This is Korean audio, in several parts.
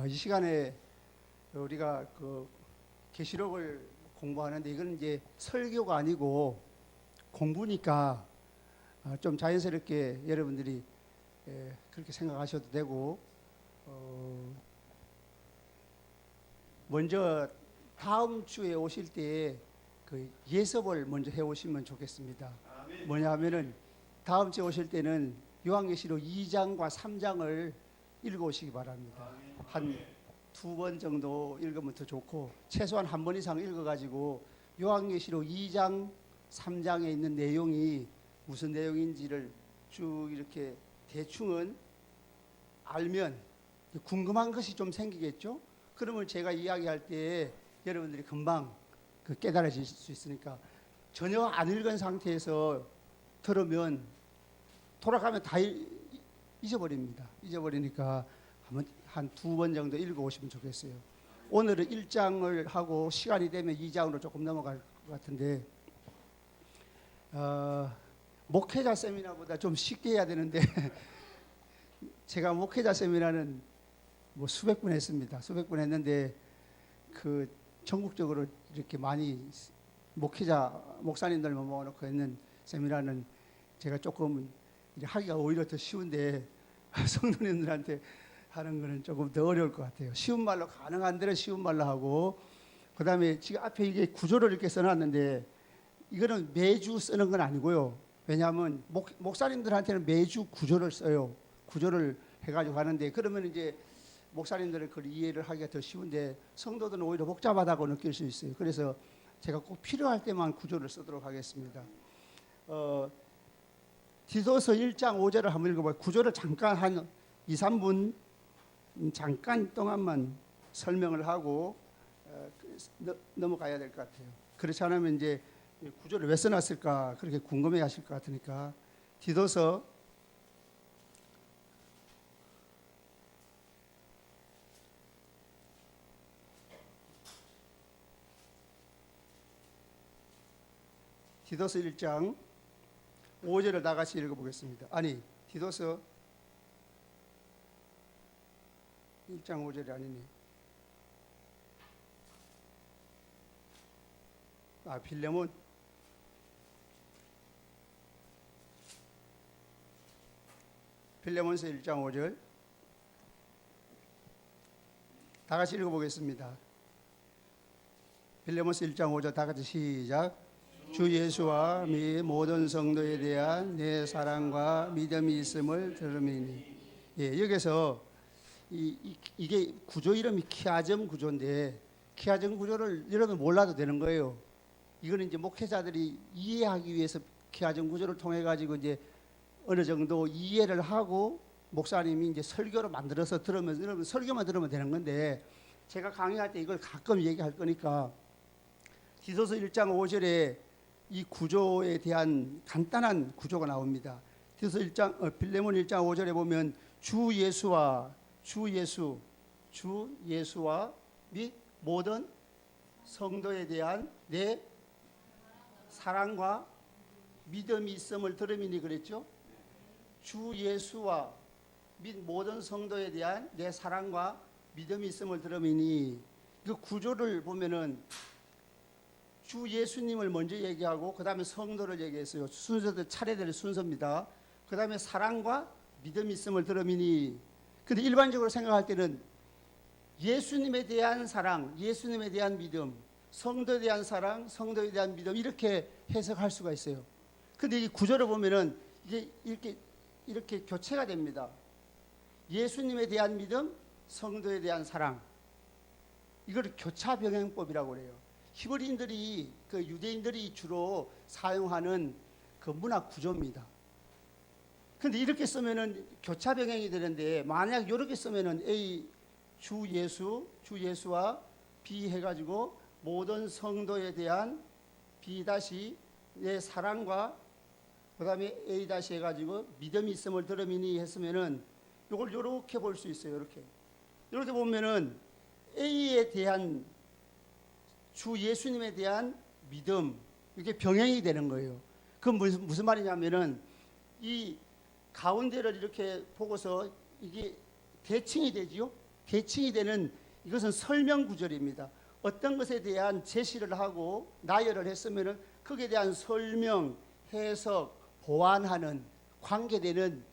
이 시간에 우리가 그 계시록을 공부하는데 이건 이제 설교가 아니고 공부니까 좀 자연스럽게 여러분들이 그렇게 생각하셔도 되고 먼저 다음 주에 오실 때 그 예습을 먼저 해 오시면 좋겠습니다. 뭐냐 하면은 다음 주에 오실 때는 요한계시록 2장과 3장을 읽어 오시기 바랍니다. 한 두 번 정도 읽으면 더 좋고 최소한 한 번 이상 읽어 가지고 요한계시록 2장 3장에 있는 내용이 무슨 내용인지를 쭉 이렇게 대충은 알면 궁금한 것이 좀 생기겠죠. 그러면 제가 이야기할 때 여러분들이 금방 깨달아질 수 있으니까 전혀 안 읽은 상태에서 들으면 돌아가면 다 잊어버립니다. 잊어버리니까 한 두 번 정도 읽어오시면 좋겠어요. 오늘은 1장을 하고 시간이 되면 2장으로 조금 넘어갈 것 같은데 목회자 세미나보다 좀 쉽게 해야 되는데 제가 목회자 세미나는 뭐 수백 분 했습니다. 수백 분 했는데 그 전국적으로 이렇게 많이 목사님들만 모아놓고 했는 세미나는 제가 조금 하기가 오히려 더 쉬운데 성도님들한테 하는 거는 조금 더 어려울 것 같아요. 쉬운 말로 가능한 대로 쉬운 말로 하고 그 다음에 지금 앞에 이게 구조를 이렇게 써놨는데 이거는 매주 쓰는 건 아니고요. 왜냐하면 목사님들한테는 매주 구조를 써요. 구조를 해가지고 하는데 그러면 이제 목사님들은 그걸 이해를 하기가 더 쉬운데 성도들은 오히려 복잡하다고 느낄 수 있어요. 그래서 제가 꼭 필요할 때만 구조를 쓰도록 하겠습니다. 디도서 1장 5절을 한번 읽어봐요. 구조를 잠깐 한 2, 3분 잠깐 동안만 설명을 하고 넘어가야 될 것 같아요. 그렇지 않으면 이제 구조를 왜 써놨을까 그렇게 궁금해 하실 것 같으니까 디도서 1장 5절을 다 같이 읽어보겠습니다. 아니 디도서 1장 5절이 아니네. 빌레몬 빌레몬서 1장 5절 다 같이 읽어보겠습니다. 빌레몬서 1장 5절 다 같이 시작. 주 예수와 미 모든 성도에 대한 내 사랑과 믿음이 있음을 들음이니. 여기서 이게 구조 이름이 키아점 구조인데 키아점 구조를 여러분 몰라도 되는 거예요. 이거는 이제 목회자들이 이해하기 위해서 키아점 구조를 통해 가지고 이제 어느 정도 이해를 하고 목사님이 이제 설교로 만들어서 들으면 여러분 설교만 들으면 되는 건데 제가 강의할 때 이걸 가끔 얘기할 거니까 디도서 1장 5절에 이 구조에 대한 간단한 구조가 나옵니다. 디도서 1장 빌레몬 1장 5절에 보면 주 예수와 및 모든 성도에 대한 내 사랑과 믿음이 있음을 들음이니 그랬죠. 주 예수와 및 모든 성도에 대한 내 사랑과 믿음이 있음을 들음이니 그 구조를 보면은 주 예수님을 먼저 얘기하고 그 다음에 성도를 얘기했어요. 순서도 차례대로 순서입니다. 그 다음에 사랑과 믿음이 있음을 들음이니 근데 일반적으로 생각할 때는 예수님에 대한 사랑, 예수님에 대한 믿음, 성도에 대한 사랑, 성도에 대한 믿음 이렇게 해석할 수가 있어요. 근데 이 구조를 보면은 이게 이렇게 교체가 됩니다. 예수님에 대한 믿음, 성도에 대한 사랑. 이걸 교차 병행법이라고 그래요. 히브리인들이 유대인들이 주로 사용하는 그 문학 구조입니다. 근데 이렇게 쓰면은 교차 병행이 되는데 만약 이렇게 쓰면은 A 주 예수와 B 해가지고 모든 성도에 대한 B 다시 내 사랑과 그 다음에 A 다시 해가지고 믿음이 있음을 들음이니 했으면은 이걸 이렇게 볼 수 있어요. 이렇게 보면은 A에 대한 주 예수님에 대한 믿음 이게 병행이 되는 거예요. 그건 무슨 말이냐면은 이 가운데를 이렇게 보고서 이게 대칭이 되지요. 계층이 되는 이것은 설명 구절입니다. 어떤 것에 대한 제시를 하고 나열을 했으면은 거기에 대한 설명, 해석, 보완하는 관계되는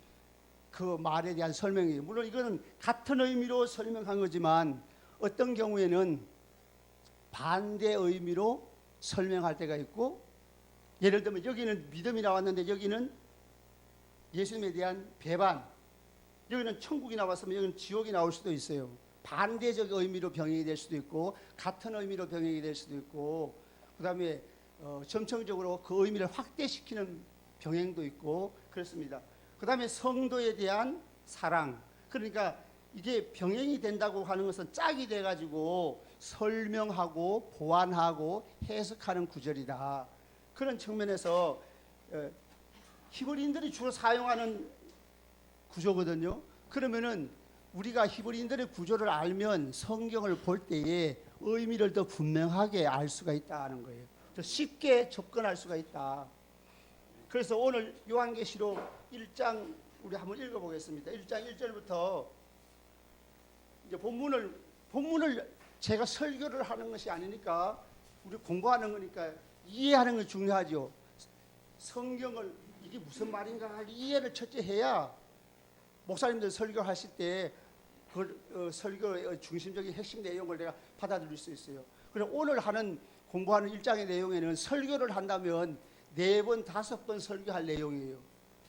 그 말에 대한 설명이에요. 물론 이거는 같은 의미로 설명한 거지만 어떤 경우에는 반대 의미로 설명할 때가 있고, 예를 들면 여기는 믿음이 나왔는데 여기는 예수님에 대한 배반, 여기는 천국이 나왔으면 여기는 지옥이 나올 수도 있어요. 반대적 의미로 병행이 될 수도 있고 같은 의미로 병행이 될 수도 있고, 그 다음에 점층적으로 그 의미를 확대시키는 병행도 있고 그렇습니다. 그 다음에 성도에 대한 사랑, 그러니까 이게 병행이 된다고 하는 것은 짝이 돼가지고 설명하고 보완하고 해석하는 구절이다. 그런 측면에서 히브리인들이 주로 사용하는 구조거든요. 그러면은 우리가 히브리인들의 구조를 알면 성경을 볼 때에 의미를 더 분명하게 알 수가 있다는 거예요. 더 쉽게 접근할 수가 있다. 그래서 오늘 요한계시록 1장 우리 한번 읽어보겠습니다. 1장 1절부터 이제 본문을 제가 설교를 하는 것이 아니니까 우리 공부하는 거니까 이해하는 것이 중요하죠. 성경을 이게 무슨 말인가 이해를 첫째 해야 목사님들 설교하실 때 그 설교의 중심적인 핵심 내용을 내가 받아들일 수 있어요. 그래서 오늘 공부하는 1장의 내용에는 설교를 한다면 4번, 5번 설교할 내용이에요.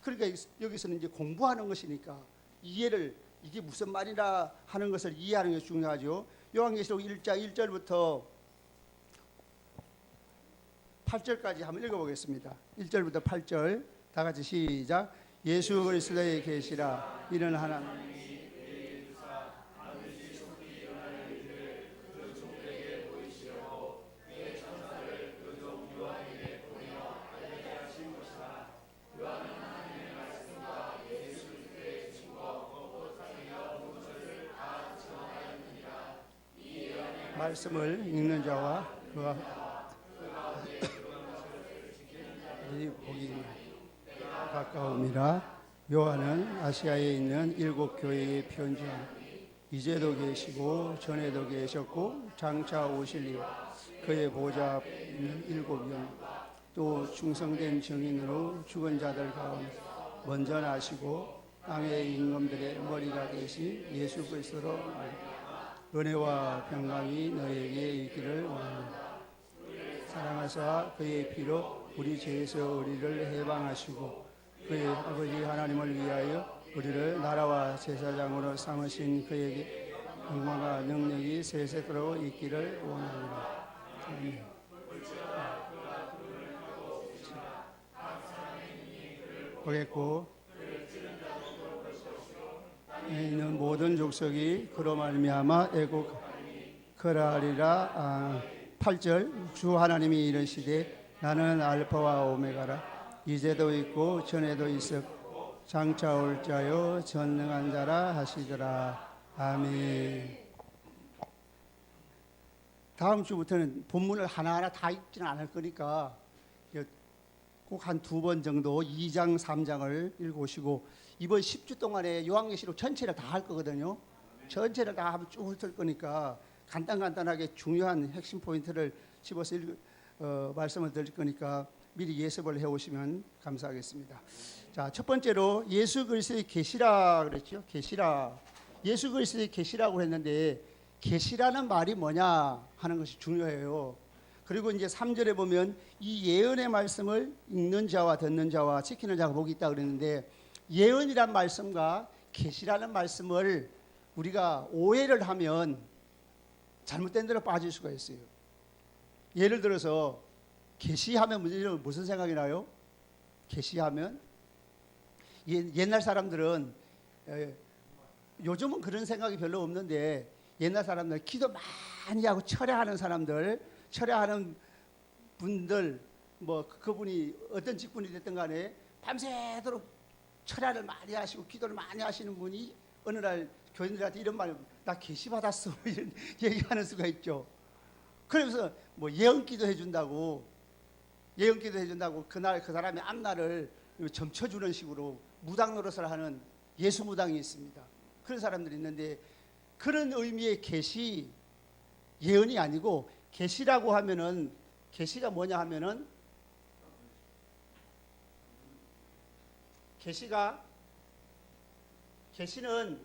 그러니까 여기서는 이제 공부하는 것이니까 이해를 이게 무슨 말이라 하는 것을 이해하는 것이 중요하죠. 요한계시록 1장 1절부터 8절까지 한번 읽어보겠습니다. 1절부터 8절 다 같이 시작. 예수 그리스도의 계시라. 이는 하나님 말씀을 읽는 자와 그가 보기 가까움이라. 요한은 아시아에 있는 7 교회에 편지한 이제도 계시고 전에도 계셨고 장차 오실 그의 보좌 앞에 있는 7영 또 충성된 증인으로 죽은 자들 가운데 먼저 나시고 땅의 임금들의 머리가 되신 예수 그리스도로 은혜와 평강이 너에게 있기를 원합니다. 사랑하사 그의 피로 우리 죄에서 우리를 해방하시고 그의 아버지 하나님을 위하여 우리를 나라와 제사장으로 삼으신 그에게 영광과 능력이 세세토록 있기를 원합니다. 아멘. 보겠고 있는 모든 족속이 그로 말미암아 애곡하리라. 8절 주 하나님이 이르시되 나는 알파와 오메가라. 이제도 있고 전에도 있었고 장차 올 자요 전능한 자라 하시더라. 아멘. 다음 주부터는 본문을 하나하나 다 읽지는 않을 거니까 꼭 한 2번 정도 2장 3장을 읽으시고 이번 10주 동안에 요한계시록 전체를 다 할 거거든요. 전체를 다 하면 쭉 훑을 거니까 간단하게 중요한 핵심 포인트를 집어서 말씀을 드릴 거니까 미리 예습을 해오시면 감사하겠습니다. 자, 첫 번째로 예수 그리스도의 계시라 그랬죠. 계시라. 예수 그리스도의 계시라고 했는데 계시라는 말이 뭐냐 하는 것이 중요해요. 그리고 이제 3절에 보면 이 예언의 말씀을 읽는 자와 듣는 자와 지키는 자가 복이 있다 그랬는데 예언이란 말씀과 계시라는 말씀을 우리가 오해를 하면 잘못된 데로 빠질 수가 있어요. 예를 들어서 계시하면 무슨 생각이 나요? 계시하면 옛날 사람들은 요즘은 그런 생각이 별로 없는데 옛날 사람들 기도 많이 하고 철야하는 사람들 철야하는 분들 뭐 그분이 어떤 직분이 됐든 간에 밤새도록 철야를 많이 하시고 기도를 많이 하시는 분이 어느 날 교인들한테 이런 말, 나 계시 받았어 이런 얘기하는 수가 있죠. 그러면서 뭐 예언기도 해준다고 그날 그 사람의 앞날을 점쳐주는 식으로 무당 노릇을 하는 예수 무당이 있습니다. 그런 사람들이 있는데 그런 의미의 계시, 예언이 아니고 계시라고 하면은 계시가 뭐냐 하면은 계시는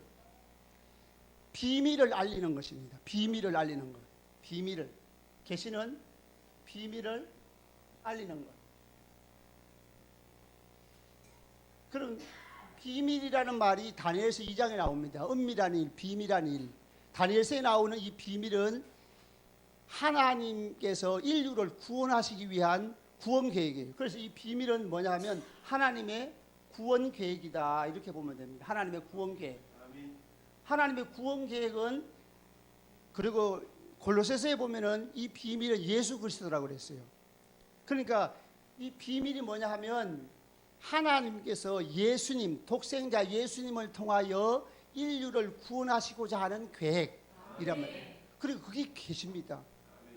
비밀을 알리는 것입니다. 비밀을 알리는 것. 계시는 비밀을 알리는 것. 그럼 비밀이라는 말이 다니엘서 2장에 나옵니다. 은밀한 일, 비밀한 일. 다니엘서에 나오는 이 비밀은 하나님께서 인류를 구원하시기 위한 구원 계획이에요. 그래서 이 비밀은 뭐냐 하면 하나님의 구원 계획이다. 이렇게 보면 됩니다. 하나님의 구원 계획. 하나님의 구원 계획은, 그리고 골로새서에 보면은 이 비밀은 예수 그리스도라고 그랬어요. 그러니까 이 비밀이 뭐냐 하면 하나님께서 예수님, 독생자 예수님을 통하여 인류를 구원하시고자 하는 계획이란 말이에요. 그리고 그게 계십니다.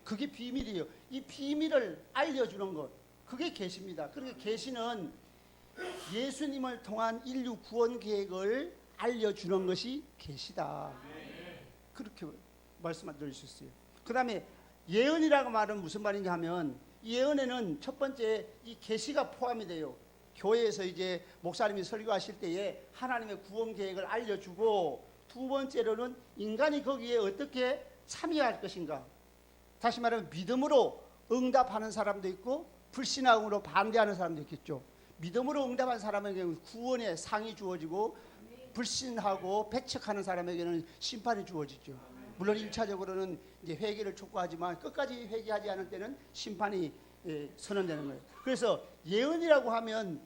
그게 비밀이에요. 이 비밀을 알려주는 것, 그게 계십니다. 그러니까 계시는 예수님을 통한 인류 구원 계획을 알려주는 것이 계시다. 그렇게 말씀드릴 수 있어요. 그 다음에 예언이라고 말은 무슨 말이냐 하면, 이 예언에는 첫 번째 이 계시가 포함이 돼요. 교회에서 이제 목사님이 설교하실 때에 하나님의 구원 계획을 알려주고, 두 번째로는 인간이 거기에 어떻게 참여할 것인가. 다시 말하면 믿음으로 응답하는 사람도 있고 불신앙으로 반대하는 사람도 있겠죠. 믿음으로 응답한 사람에게는 구원의 상이 주어지고, 불신하고 배척하는 사람에게는 심판이 주어지죠. 물론 1차적으로는 이제 회개를 촉구하지만 끝까지 회개하지 않을 때는 심판이 선언되는 거예요. 그래서 예언이라고 하면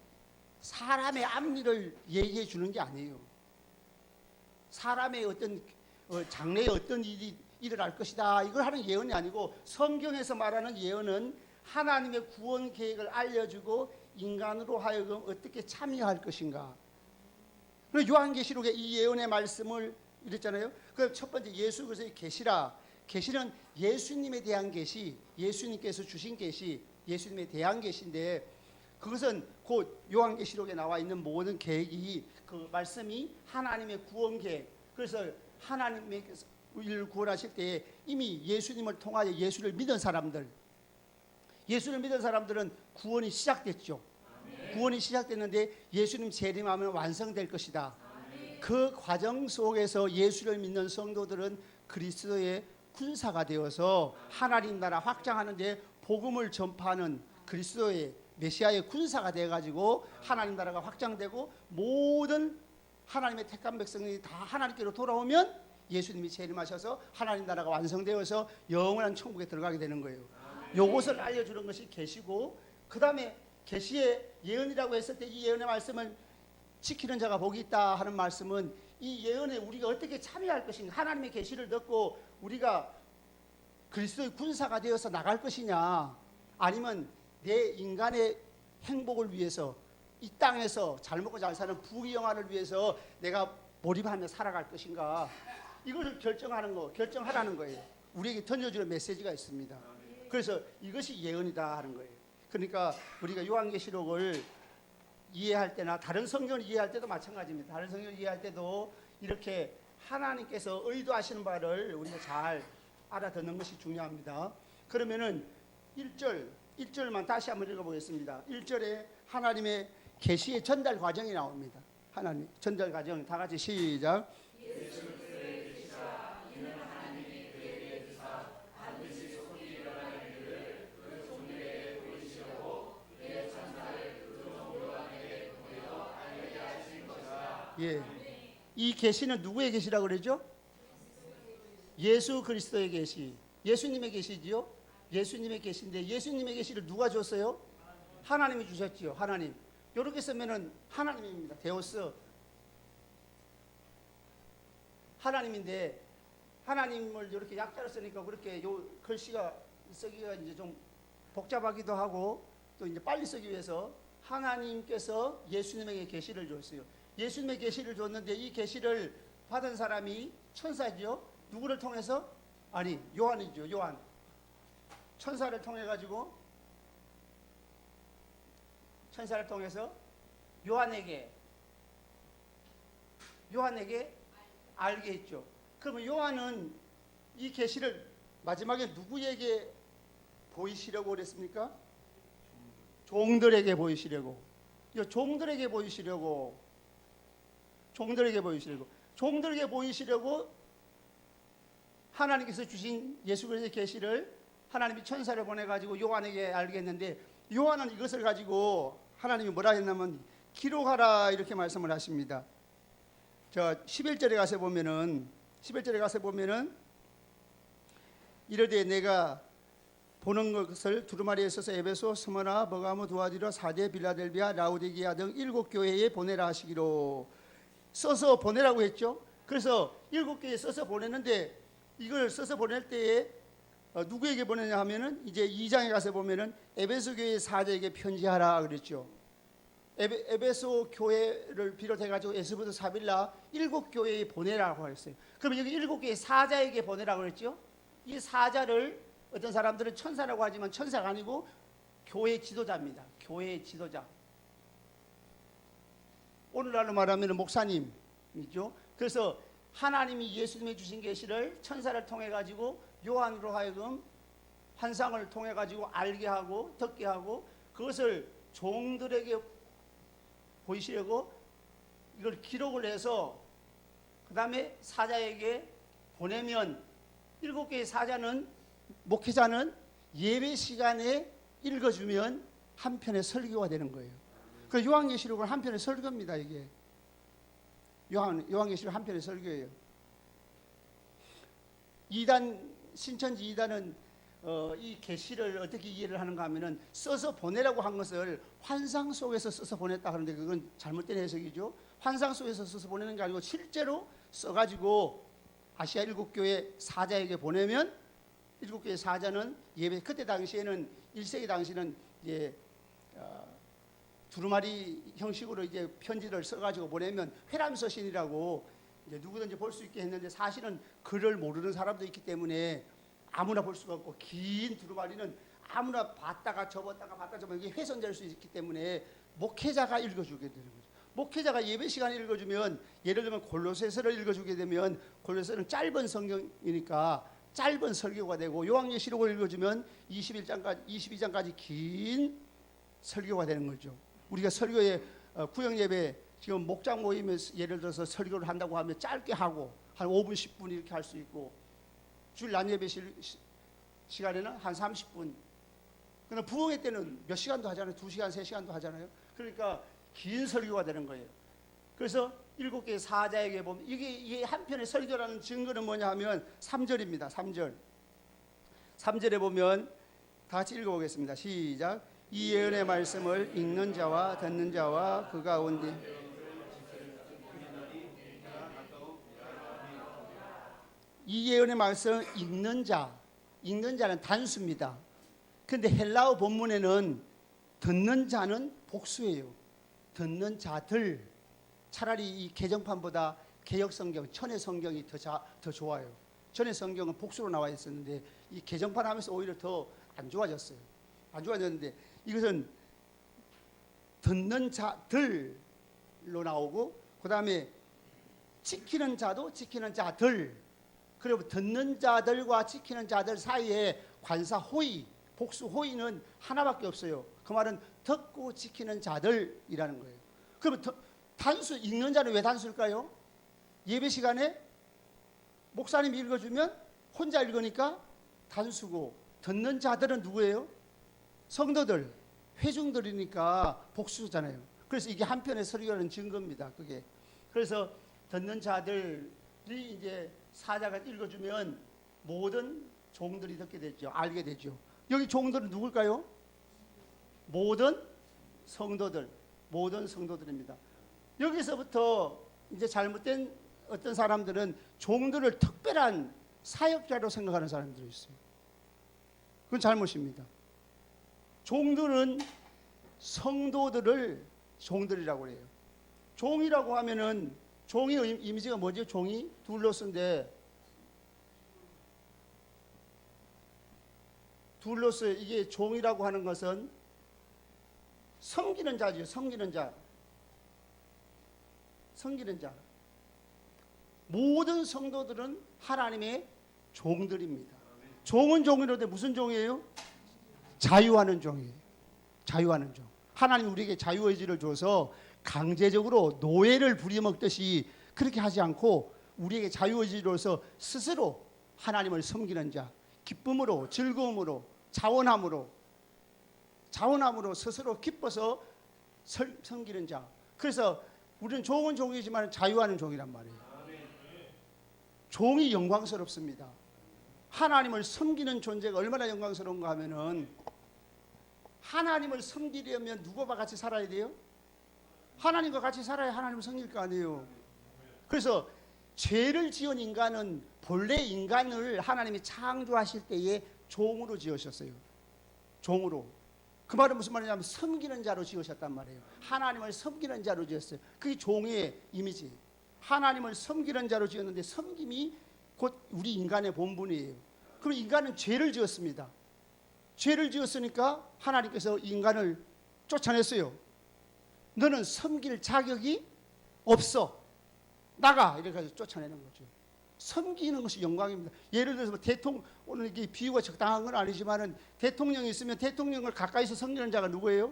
사람의 앞일을 얘기해 주는 게 아니에요. 사람의 어떤 장래에 어떤 일이 일어날 것이다, 이걸 하는 예언이 아니고, 성경에서 말하는 예언은 하나님의 구원 계획을 알려주고 인간으로 하여금 어떻게 참여할 것인가. 그리고 요한계시록에 이 예언의 말씀을 이랬잖아요. 그 첫 번째 예수 그리스도의 계시라. 계시는 예수님에 대한 계시, 예수님께서 주신 계시, 예수님에 대한 계시인데, 그것은 곧 요한계시록에 나와 있는 모든 계획이, 그 말씀이 하나님의 구원 계획. 그래서 하나님께서 우리를 구원하실 때에 이미 예수님을 통하여 예수를 믿은 사람들은 구원이 시작됐죠. 구원이 시작됐는데 예수님 재림하면 완성될 것이다. 그 과정 속에서 예수를 믿는 성도들은 그리스도의 군사가 되어서 하나님 나라 확장하는 데 복음을 전파하는 그리스도의 메시아의 군사가 되어가지고 하나님 나라가 확장되고, 모든 하나님의 택한 백성이 다 하나님께로 돌아오면 예수님이 재림하셔서 하나님 나라가 완성되어서 영원한 천국에 들어가게 되는 거예요. 요것을 알려주는 것이 계시고, 그 다음에 계시의 예언이라고 했을 때 이 예언의 말씀을 지키는 자가 복이 있다 하는 말씀은, 이 예언에 우리가 어떻게 참여할 것인가, 하나님의 계시를 듣고 우리가 그리스도의 군사가 되어서 나갈 것이냐, 아니면 내 인간의 행복을 위해서 이 땅에서 잘 먹고 잘 사는 부귀영화를 위해서 내가 몰입하며 살아갈 것인가, 이것을 결정하라는 거예요. 우리에게 던져주는 메시지가 있습니다. 그래서 이것이 예언이다 하는 거예요. 그러니까 우리가 요한계시록을 이해할 때나 다른 성경을 이해할 때도 마찬가지입니다. 다른 성경을 이해할 때도 이렇게 하나님께서 의도하시는 바를 우리가 잘 알아듣는 것이 중요합니다. 그러면은 1절만 다시 한번 읽어보겠습니다. 1절에 하나님의 계시의 전달 과정이 나옵니다. 하나님 전달 과정, 다 같이 시작. 예, 이 계시는 누구의 계시라고 그러죠? 예수 그리스도의 계시, 예수님의 계시지요. 예수님의 계시인데, 예수님의 계시를 누가 줬어요? 하나님이 주셨지요. 하나님. 이렇게 쓰면은 하나님입니다. 데오스, 하나님인데, 하나님을 이렇게 약자로 쓰니까 그렇게 요 글씨가 쓰기가 이제 좀 복잡하기도 하고, 또 이제 빨리 쓰기 위해서 하나님께서 예수님에게 계시를 줬어요. 예수님의 계시를 줬는데, 이 계시를 받은 사람이 천사죠. 누구를 통해서? 아니, 요한이죠. 요한. 천사를 통해 가지고, 천사를 통해서 요한에게 알게 했죠. 그러면 요한은 이 계시를 마지막에 누구에게 보이시려고 그랬습니까? 종들에게 보이시려고. 종들에게 보이시려고. 종들에게 보이시려고. 종들에게 보이시려고 하나님께서 주신 예수 그리스도의 계시를 하나님이 천사를 보내가지고 요한에게 알게 했는데, 요한은 이것을 가지고 하나님이 뭐라 했냐면 기록하라 이렇게 말씀을 하십니다. 저 11절에 가서 보면은 이르되 내가 보는 것을 두루마리에 써서 에베소, 스무나, 버가모, 두아디라, 사데, 빌라델비아, 라우디게아 등 7교회에 보내라 하시기로. 써서 보내라고 했죠. 그래서 7교회에 써서 보내는데, 이걸 써서 보낼 때에 누구에게 보내냐 하면은 이제 2장에 가서 보면은 에베소 교회 사자에게 편지하라 그랬죠. 에베소 교회를 비롯해 가지고 에스부도, 사빌라 7교회에 보내라고 했어요. 그럼 여기 7교회 사자에게 보내라고 그랬죠. 이 사자를 어떤 사람들은 천사라고 하지만 천사가 아니고 교회 지도자입니다. 교회 지도자. 오늘날로 말하면 목사님이죠. 그래서 하나님이 예수님이 주신 계시를 천사를 통해 가지고 요한으로 하여금 환상을 통해 가지고 알게 하고 듣게 하고, 그것을 종들에게 보이시려고 이걸 기록을 해서 그 다음에 사자에게 보내면, 7개의 사자는, 목회자는 예배 시간에 읽어주면 한 편의 설교가 되는 거예요. 그 요한계시록은 한 편의 설교입니다. 이게 요한계시록 한 편의 설교예요. 신천지 2단은 이 계시를 어떻게 이해를 하는가 하면은, 써서 보내라고 한 것을 환상 속에서 써서 보냈다 하는데 그건 잘못된 해석이죠. 환상 속에서 써서 보내는 게 아니고 실제로 써가지고 아시아 7교회 사자에게 보내면, 7교회 사자는 예배, 그때 당시에는 1세기 당시는 이제 두루마리 형식으로 이제 편지를 써가지고 보내면 회람서신이라고 이제 누구든지 볼 수 있게 했는데, 사실은 글을 모르는 사람도 있기 때문에 아무나 볼 수가 없고, 긴 두루마리는 아무나 봤다가 접었다가 이게 훼손될 수 있기 때문에 목회자가 읽어주게 되는 거죠. 목회자가 예배 시간에 읽어주면, 예를 들면 골로새서를 읽어주게 되면 골로새서는 짧은 성경이니까 짧은 설교가 되고, 요한계시록을 읽어주면 22장까지 긴 설교가 되는 거죠. 우리가 설교에 구역 예배 지금 목장 모임에서 예를 들어서 설교를 한다고 하면 짧게 하고 한 5분 10분 이렇게 할 수 있고, 주일 낮 예배 시간에는 한 30분. 그러나 부흥회 때는 몇 시간도 하잖아요. 2시간, 3시간도 하잖아요. 그러니까 긴 설교가 되는 거예요. 그래서 7개의 사자에게 보면, 이게 한편의 설교라는 증거는 뭐냐 하면 3절입니다. 3절에 보면 다 같이 읽어보겠습니다. 시작. 이 예언의 말씀을 읽는 자와 듣는 자와 그 가운데 이 예언의 말씀을 읽는 자는 단수입니다. 그런데 헬라어 본문에는 듣는 자는 복수예요. 듣는 자들. 차라리 이 개정판보다 개역성경, 천의 성경이 더 좋아요. 천의 성경은 복수로 나와 있었는데 이 개정판 하면서 오히려 더 안 좋아졌어요. 안 좋아졌는데 이것은 듣는 자들로 나오고, 그 다음에 지키는 자도 지키는 자들. 그리고 듣는 자들과 지키는 자들 사이에 관사 호의, 복수 호의는 하나밖에 없어요. 그 말은 듣고 지키는 자들이라는 거예요. 그러면 단수, 읽는 자는 왜 단수일까요? 예배 시간에 목사님이 읽어주면 혼자 읽으니까 단수고, 듣는 자들은 누구예요? 성도들, 회중들이니까 복수잖아요. 그래서 이게 한편의 설교라는 증거입니다. 그게. 그래서 듣는 자들이 이제 사자가 읽어주면 모든 종들이 듣게 되죠. 알게 되죠. 여기 종들은 누굴까요? 모든 성도들입니다. 여기서부터 이제 잘못된 어떤 사람들은 종들을 특별한 사역자로 생각하는 사람들이 있어요. 그건 잘못입니다. 종들은 성도들을 종들이라고 해요. 종이라고 하면은, 종의 이미지가 뭐죠? 종이 둘로스인데, 둘로스, 이게 종이라고 하는 것은 섬기는 자죠. 섬기는 자. 모든 성도들은 하나님의 종들입니다. 종은 종이로되 무슨 종이에요? 자유하는 종이에요. 자유하는 종. 하나님 우리에게 자유의지를 줘서 강제적으로 노예를 부려먹듯이 그렇게 하지 않고 우리에게 자유의지로서 스스로 하나님을 섬기는 자, 기쁨으로, 즐거움으로, 자원함으로 스스로 기뻐서 섬기는 자. 그래서 우리는 종은 종이지만 자유하는 종이란 말이에요. 종이 영광스럽습니다. 하나님을 섬기는 존재가 얼마나 영광스러운가 하면은, 하나님을 섬기려면 누구와 같이 살아야 돼요? 하나님과 같이 살아야 하나님을 섬길 거 아니에요. 그래서 죄를 지은 인간은 본래 인간을 하나님이 창조하실 때에 종으로 지으셨어요. 종으로. 그 말은 무슨 말이냐면 섬기는 자로 지으셨단 말이에요. 하나님을 섬기는 자로 지었어요. 그게 종의 이미지. 하나님을 섬기는 자로 지었는데 섬김이 곧 우리 인간의 본분이에요. 그럼 인간은 죄를 지었습니다. 죄를 지었으니까 하나님께서 인간을 쫓아냈어요. 너는 섬길 자격이 없어. 나가. 이렇게 해서 쫓아내는 거죠. 섬기는 것이 영광입니다. 예를 들어서 대통령, 오늘 이게 비유가 적당한 건 아니지만은 대통령이 있으면 대통령을 가까이서 섬기는 자가 누구예요?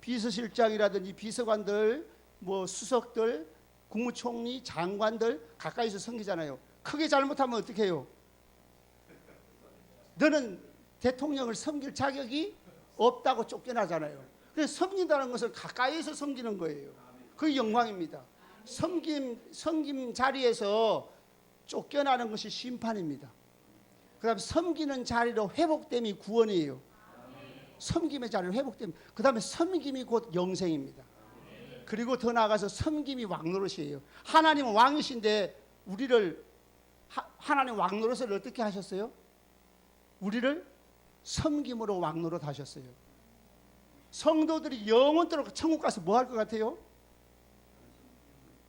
비서실장이라든지 비서관들, 뭐 수석들, 국무총리, 장관들 가까이서 섬기잖아요. 크게 잘못하면 어떻게 해요? 너는 대통령을 섬길 자격이 없다고 쫓겨나잖아요. 그래서 섬긴다는 것은 가까이서 섬기는 거예요. 그게 영광입니다. 섬김 자리에서 쫓겨나는 것이 심판입니다. 그 다음에 섬기는 자리로 회복됨이 구원이에요. 섬김의 자리로 회복됨. 그 다음에 섬김이 곧 영생입니다. 그리고 더 나아가서 섬김이 왕노릇이에요. 하나님은 왕이신데 우리를 하나님 왕노릇을 어떻게 하셨어요? 우리를 섬김으로 왕노릇 하셨어요. 성도들이 영원토록 천국 가서 뭐 할 것 같아요?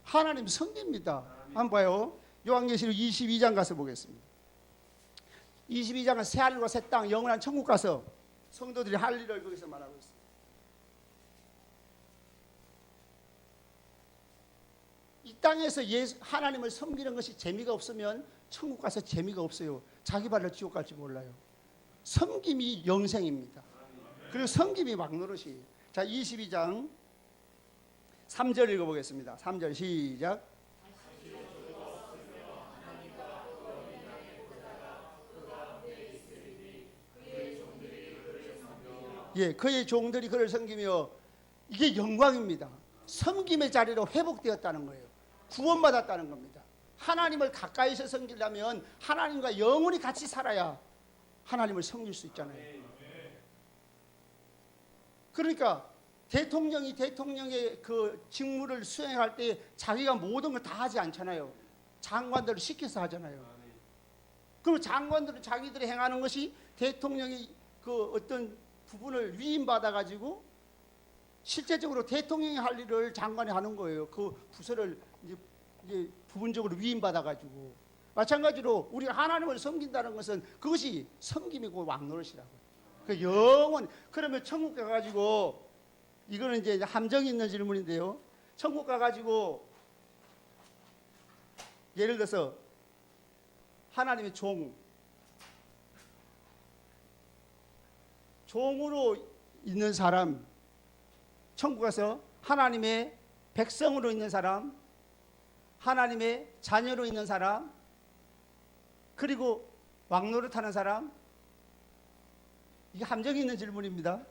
하나님 섬깁니다. 한번 봐요. 요한계시록 22장 가서 보겠습니다. 22장은 새하늘과 새 땅, 영원한 천국 가서 성도들이 할 일을 거기서 말하고 있습니다. 이 땅에서 하나님을 섬기는 것이 재미가 없으면 천국 가서 재미가 없어요. 자기 발로 지옥 갈지 몰라요. 섬김이 영생입니다. 그리고 섬김이 왕노릇이에요. 자, 22장 3절 읽어보겠습니다. 3절 시작. 예, 그의 종들이 그를 섬기며, 이게 영광입니다. 섬김의 자리로 회복되었다는 거예요. 구원받았다는 겁니다. 하나님을 가까이서 섬기려면 하나님과 영원히 같이 살아야 하나님을 섬길 수 있잖아요. 그러니까 대통령의 그 직무를 수행할 때 자기가 모든 걸 다 하지 않잖아요. 장관들을 시켜서 하잖아요. 그리고 장관들은 자기들이 행하는 것이 대통령이 그 어떤 부분을 위임받아 가지고 실제적으로 대통령이 할 일을 장관이 하는 거예요. 그 부서를 이제 부분적으로 위임받아 가지고. 마찬가지로 우리가 하나님을 섬긴다는 것은 그것이 섬김이고 왕노릇이라고. 그 영원. 그러면 천국 가 가지고, 이거는 이제 함정이 있는 질문인데요. 천국 가 가지고 예를 들어서 하나님의 종으로 있는 사람, 천국 가서 하나님의 백성으로 있는 사람, 하나님의 자녀로 있는 사람, 그리고 왕노릇하는 사람. 이게 함정이 있는 질문입니다.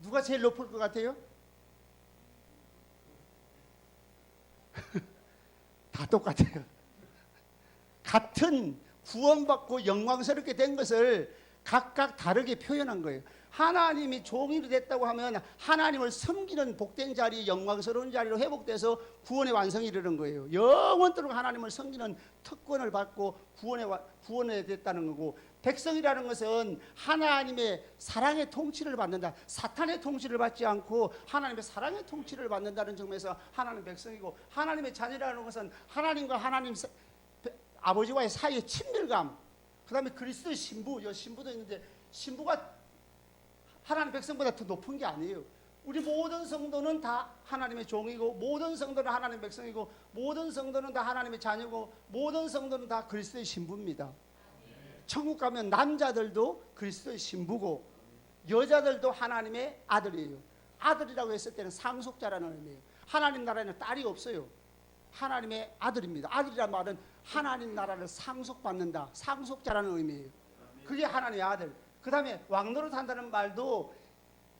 누가 제일 높을 것 같아요? 다 똑같아요. 같은 구원받고 영광스럽게 된 것을 각각 다르게 표현한 거예요. 하나님이 종이 됐다고 하면 하나님을 섬기는 복된 자리, 영광스러운 자리로 회복돼서 구원의 완성이 이르는 거예요. 영원토록 하나님을 섬기는 특권을 받고 구원에 됐다는 거고, 백성이라는 것은 하나님의 사랑의 통치를 받는다. 사탄의 통치를 받지 않고 하나님의 사랑의 통치를 받는다는 점에서 하나님의 백성이고, 하나님의 자녀라는 것은 하나님과 하나님 아버지와의 사이의 친밀감, 그 다음에 그리스도의 신부도 있는데, 신부가 하나님 백성보다 더 높은 게 아니에요. 우리 모든 성도는 다 하나님의 종이고, 모든 성도는 하나님의 백성이고, 모든 성도는 다 하나님의 자녀고, 모든 성도는 다 그리스도의 신부입니다. 천국 가면 남자들도 그리스도의 신부고, 여자들도 하나님의 아들이에요. 아들이라고 했을 때는 상속자라는 의미예요. 하나님 나라에는 딸이 없어요. 하나님의 아들입니다. 아들이란 말은 하나님 나라를 상속받는다, 상속자라는 의미예요. 그게 하나님의 아들. 그 다음에 왕노릇한다는 말도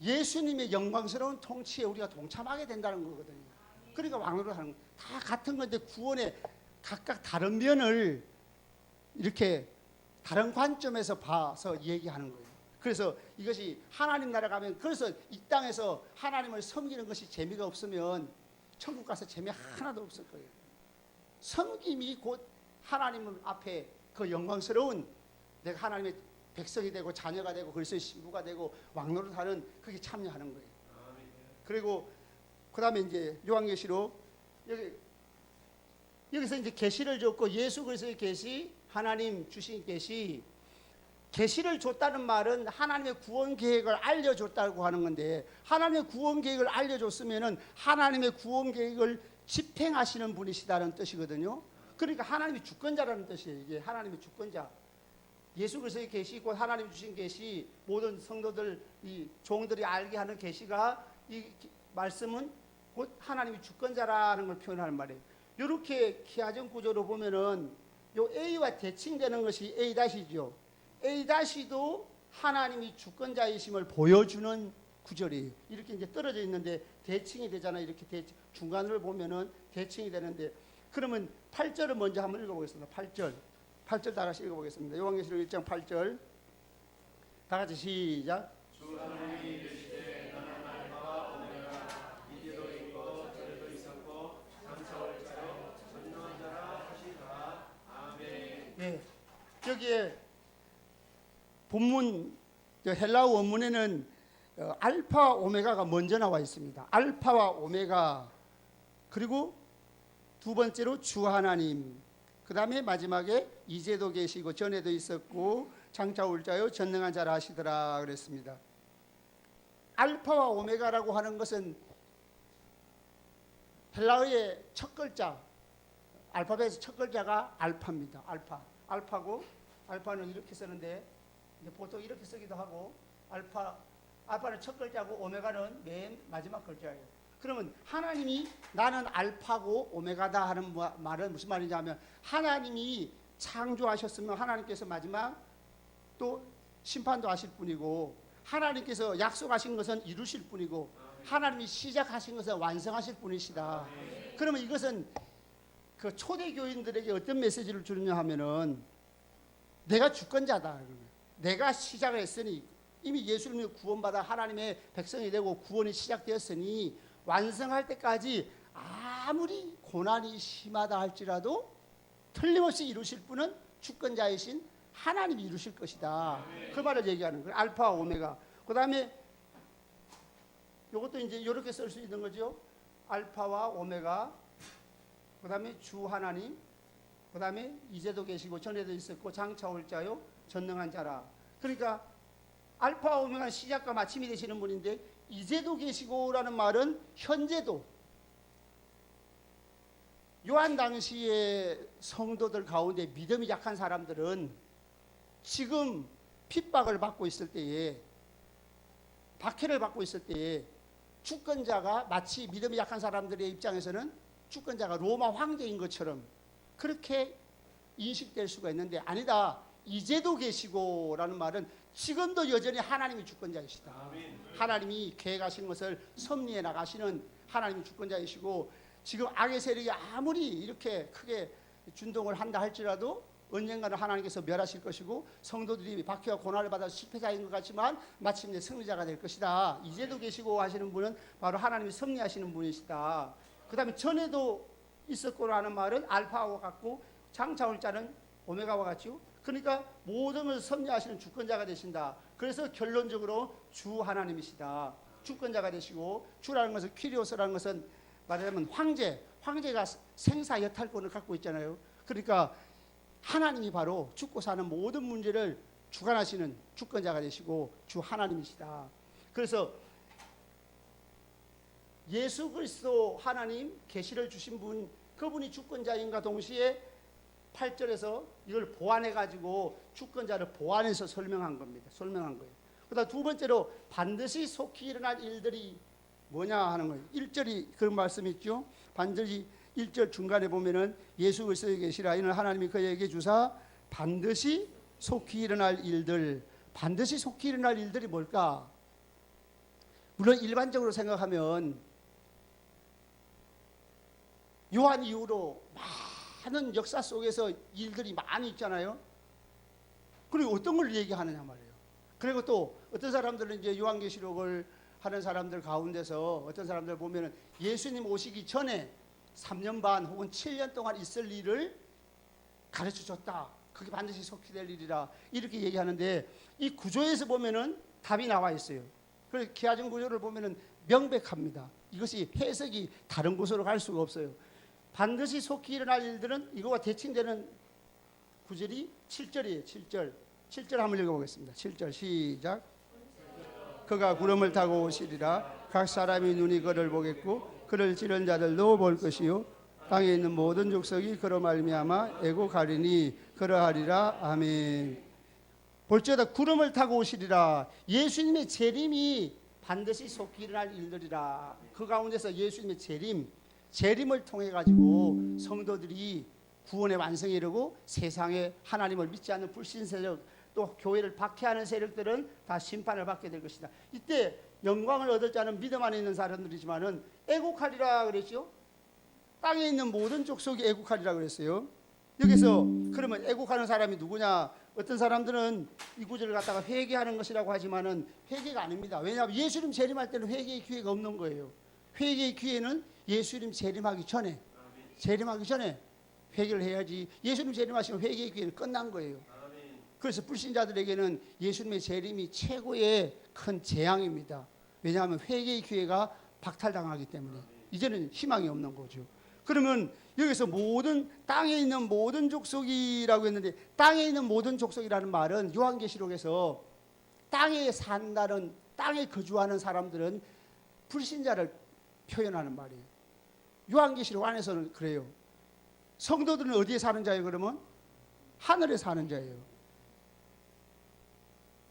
예수님의 영광스러운 통치에 우리가 동참하게 된다는 거거든요. 그러니까 왕노릇하는 다 같은 건데, 구원의 각각 다른 면을 이렇게 다른 관점에서 봐서 얘기하는 거예요. 그래서 이것이 하나님 나라 가면, 그래서 이 땅에서 하나님을 섬기는 것이 재미가 없으면 천국 가서 재미 하나도 없을 거예요. 섬김이 곧 하나님 앞에 그 영광스러운, 내가 하나님의 백성이 되고 자녀가 되고 그리스도의 신부가 되고 왕노릇하는, 그게 참여하는 거예요. 그리고 그 다음에 이제 요한계시록, 여기서 이제 계시를 줬고, 예수 그리스도의 계시, 하나님 주신 계시, 계시를 줬다는 말은 하나님의 구원 계획을 알려줬다고 하는 건데, 하나님의 구원 계획을 알려줬으면은 하나님의 구원 계획을 집행하시는 분이시다는 뜻이거든요. 그러니까 하나님이 주권자라는 뜻이에요. 이게 하나님의 주권자. 예수 그리스도의 계시, 곧 하나님 주신 계시, 모든 성도들, 이 종들이 알게 하는 계시가, 이 말씀은 곧 하나님이 주권자라는 걸 표현하는 말이에요. 이렇게 기하전 구조로 보면은 요 A와 대칭되는 것이 A-죠. A-도 하나님이 주권자이심을 보여주는 구절이에요. 이렇게 이제 떨어져 있는데 대칭이 되잖아요. 이렇게 중간을 보면은 대칭이 되는데, 그러면 8절을 먼저 한번 읽어보겠습니다. 8절 다 같이 읽어보겠습니다. 요한계시록 1장 8절 다 같이 시작. 주 하나님이 이르시되 나는 알파와 오메가 이제도 있고 저래도 있었고 장차 올 자요 전능한 자라 하시다. 아멘. 예, 여기에 본문 헬라어 원문에는 알파 오메가가 먼저 나와 있습니다. 알파와 오메가, 그리고 두 번째로 주 하나님, 그 다음에 마지막에 이제도 계시고 전에도 있었고 장차 올 자요 전능한 자라 하시더라 그랬습니다. 알파와 오메가라고 하는 것은 헬라어의 첫 글자, 알파벳의 첫 글자가 알파입니다. 알파고, 알파는 이렇게 쓰는데 보통 이렇게 쓰기도 하고, 알파는 첫 글자고 오메가는 맨 마지막 글자예요. 그러면 하나님이 나는 알파고 오메가다 하는 말은 무슨 말이냐면, 하나님이 창조하셨으면 하나님께서 마지막 또 심판도 하실 분이고, 하나님께서 약속하신 것은 이루실 분이고, 하나님이 시작하신 것은 완성하실 분이시다. 그러면 이것은 그 초대교인들에게 어떤 메시지를 주느냐 하면은, 내가 주권자다. 내가 시작을 했으니, 이미 예수님이 구원받아 하나님의 백성이 되고 구원이 시작되었으니 완성할 때까지 아무리 고난이 심하다 할지라도 틀림없이 이루실 분은 주권자이신 하나님이 이루실 것이다. 그 말을 얘기하는 거예요. 알파와 오메가. 그 다음에 이것도 이제 이렇게 쓸 수 있는 거죠. 알파와 오메가, 그 다음에 주 하나님, 그 다음에 이제도 계시고 전에도 있었고 장차 올 자요 전능한 자라. 그러니까 알파와 오메가 시작과 마침이 되시는 분인데, 이제도 계시고라는 말은 현재도, 요한 당시의 성도들 가운데 믿음이 약한 사람들은 지금 핍박을 받고 있을 때에, 박해를 받고 있을 때에 주권자가 마치 믿음이 약한 사람들의 입장에서는 주권자가 로마 황제인 것처럼 그렇게 인식될 수가 있는데, 아니다. 이제도 계시고라는 말은 지금도 여전히 하나님이 주권자이시다. 하나님이 계획하신 것을 섭리해 나가시는 하나님이 주권자이시고, 지금 악의 세력이 아무리 이렇게 크게 준동을 한다 할지라도 언젠가는 하나님께서 멸하실 것이고, 성도들이 박해와 고난을 받아 실패자인 것 같지만 마침내 승리자가 될 것이다. 이제도 계시고 하시는 분은 바로 하나님이 섭리하시는 분이시다. 그 다음에 전에도 있었고라는 말은 알파와 같고, 장차 올 자는 오메가와 같죠. 그러니까 모든 것을 섭리하시는 주권자가 되신다. 그래서 결론적으로 주 하나님이시다. 주권자가 되시고, 주라는 것은 퀴리오스라는 것은 말하자면 황제가 생사 여탈권을 갖고 있잖아요. 그러니까 하나님이 바로 죽고 사는 모든 문제를 주관하시는 주권자가 되시고 주 하나님이시다. 그래서 예수 그리스도 하나님 계시를 주신 분, 그분이 주권자인가 동시에 8절에서 이걸 보완해 가지고 주권자를 보완해서 설명한 겁니다. 설명한 거예요. 그다음 두 번째로 반드시 속히 일어날 일들이 뭐냐 하는 거예요. 1절이 그런 말씀이 있죠. 반드시 1절 중간에 보면은 예수 그리스도에 계시라 이는 하나님이 그에게 주사 반드시 속히 일어날 일들. 반드시 속히 일어날 일들이 뭘까? 물론 일반적으로 생각하면 요한 이후로 많은 역사 속에서 일들이 많이 있잖아요. 그리고 어떤 걸 얘기하느냐 말이에요. 그리고 또 어떤 사람들은 이제 요한계시록을 하는 사람들 가운데서 어떤 사람들 보면은 예수님 오시기 전에 3년 반 혹은 7년 동안 있을 일을 가르쳐 줬다. 그게 반드시 속히 될 일이라 이렇게 얘기하는데 이 구조에서 보면은 답이 나와 있어요. 그래서 기하전 구조를 보면은 명백합니다. 이것이 해석이 다른 곳으로 갈 수가 없어요. 반드시 속히 일어날 일들은 이거와 대칭되는 구절이 7절이에요. 7절. 7절 한번 읽어보겠습니다. 7절 시작. 그가 구름을 타고 오시리라. 각 사람이 눈이 그를 보겠고 그를 찌른 자들도 볼 것이요 땅에 있는 모든 족속이 그로 말미암아 애곡하리니 그러하리라. 아멘. 볼지어다 구름을 타고 오시리라. 예수님의 재림이 반드시 속히 일어날 일들이라. 그 가운데서 예수님의 재림을 통해 가지고 성도들이 구원의 완성에 이르고 세상에 하나님을 믿지 않는 불신 세력 또 교회를 박해하는 세력들은 다 심판을 받게 될 것이다. 이때 영광을 얻을 자는 믿음 안에 있는 사람들이지만은 애곡하리라 그랬죠. 땅에 있는 모든 족속이 애곡하리라 그랬어요. 여기서 그러면 애곡하는 사람이 누구냐? 어떤 사람들은 이 구절을 갖다가 회개하는 것이라고 하지만은 회개가 아닙니다. 왜냐하면 예수님 재림할 때는 회개의 기회가 없는 거예요. 회개의 기회는 예수님 재림하기 전에 회개를 해야지. 예수님 재림하시면 회개의 기회는 끝난 거예요. 그래서 불신자들에게는 예수님의 재림이 최고의 큰 재앙입니다. 왜냐하면 회개의 기회가 박탈당하기 때문에 이제는 희망이 없는 거죠. 그러면 여기서 모든 땅에 있는 모든 족속이라고 했는데 땅에 있는 모든 족속이라는 말은 요한계시록에서 땅에 산다는 땅에 거주하는 사람들은 불신자를 표현하는 말이에요. 요한계시록 안에서는 그래요. 성도들은 어디에 사는 자예요? 그러면 하늘에 사는 자예요.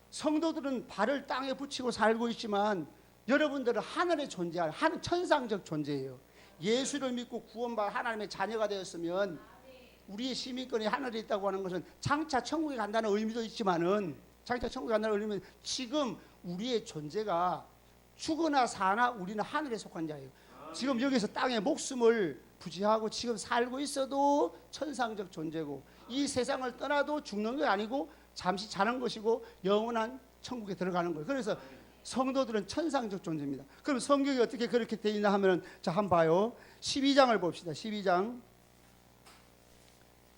성도들은 발을 땅에 붙이고 살고 있지만 여러분들은 하늘에 존재하는 천상적 존재예요. 예수를 믿고 구원받아 하나님의 자녀가 되었으면 우리의 시민권이 하늘에 있다고 하는 것은 장차 천국에 간다는 의미도 있지만은 장차 천국에 간다는 의미는 지금 우리의 존재가 죽으나 사나 우리는 하늘에 속한 자예요. 지금 여기서 땅에 목숨을 부지하고 지금 살고 있어도 천상적 존재고 이 세상을 떠나도 죽는 게 아니고 잠시 자는 것이고 영원한 천국에 들어가는 거예요. 그래서 성도들은 천상적 존재입니다. 그럼 성경이 어떻게 그렇게 되어 있나 하면 자 한번 봐요. 12장을 봅시다. 12장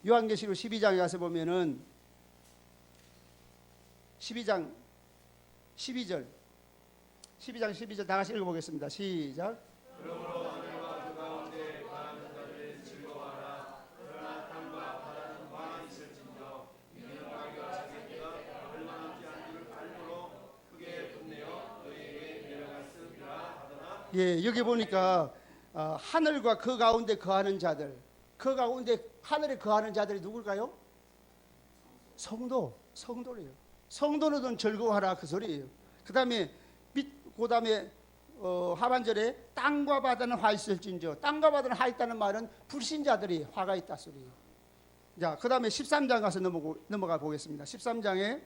요한계시록 12장에 가서 보면은 12장 12절 12장 12절 다 같이 읽어보겠습니다. 시작. 그러므로 하늘과 그 가운데 거하는 자들을 즐거워하라. 그러나 땅과 바다는 왕이 있을진저 이는 마귀와 자기가 얼마나 않은 줄 알므로 크게 분내어 너희에게 내려갔으리라 하더라. 예, 여기 보니까 하늘과 그 가운데 거하는 자들, 그 가운데 하늘에 거하는 자들이 누굴까요? 성도래요. 성도는 즐거워하라 그 소리예요. 그다음에 하반절에 땅과 바다는 화 있을진저. 땅과 바다는 화 있다는 말은 불신자들이 화가 있다 소리예요. 자, 그다음에 13장 가서 넘어가 보겠습니다. 13장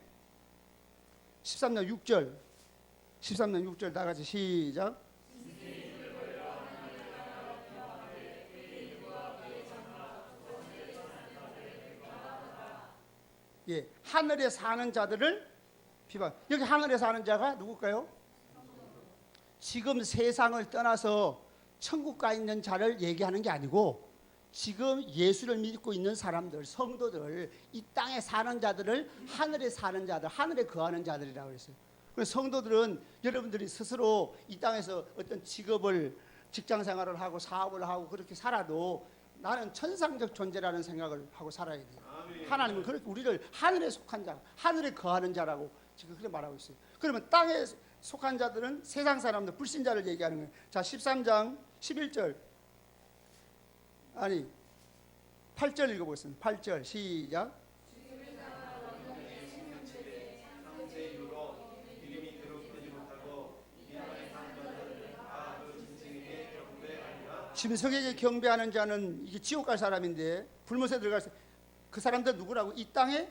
6절. 13장 6절 다 같이 시작. 예, 하늘에 사는 자들을 비방. 여기 하늘에 사는 자가 누굴까요? 지금 세상을 떠나서 천국 가 있는 자를 얘기하는 게 아니고 지금 예수를 믿고 있는 사람들, 성도들, 이 땅에 사는 자들을 하늘에 사는 자들, 하늘에 거하는 자들이라고 했어요. 그래서 성도들은 여러분들이 스스로 이 땅에서 어떤 직장 생활을 하고 사업을 하고 그렇게 살아도 나는 천상적 존재라는 생각을 하고 살아야 돼요. 하나님은 그렇게 우리를 하늘에 속한 자, 하늘에 거하는 자라고 지금 그렇게 말하고 있어요. 그러면 속한 자들은 세상 사람들, 불신자를 얘기하는 거예요. 자, 13장 11절. 아니, 8절 읽어보겠습니다. 8절 시작. 짐승에게 경배하는 자는 이게 지옥 갈 사람인데, 불못에 들어갈 그 사람들 누구라고? 이 땅에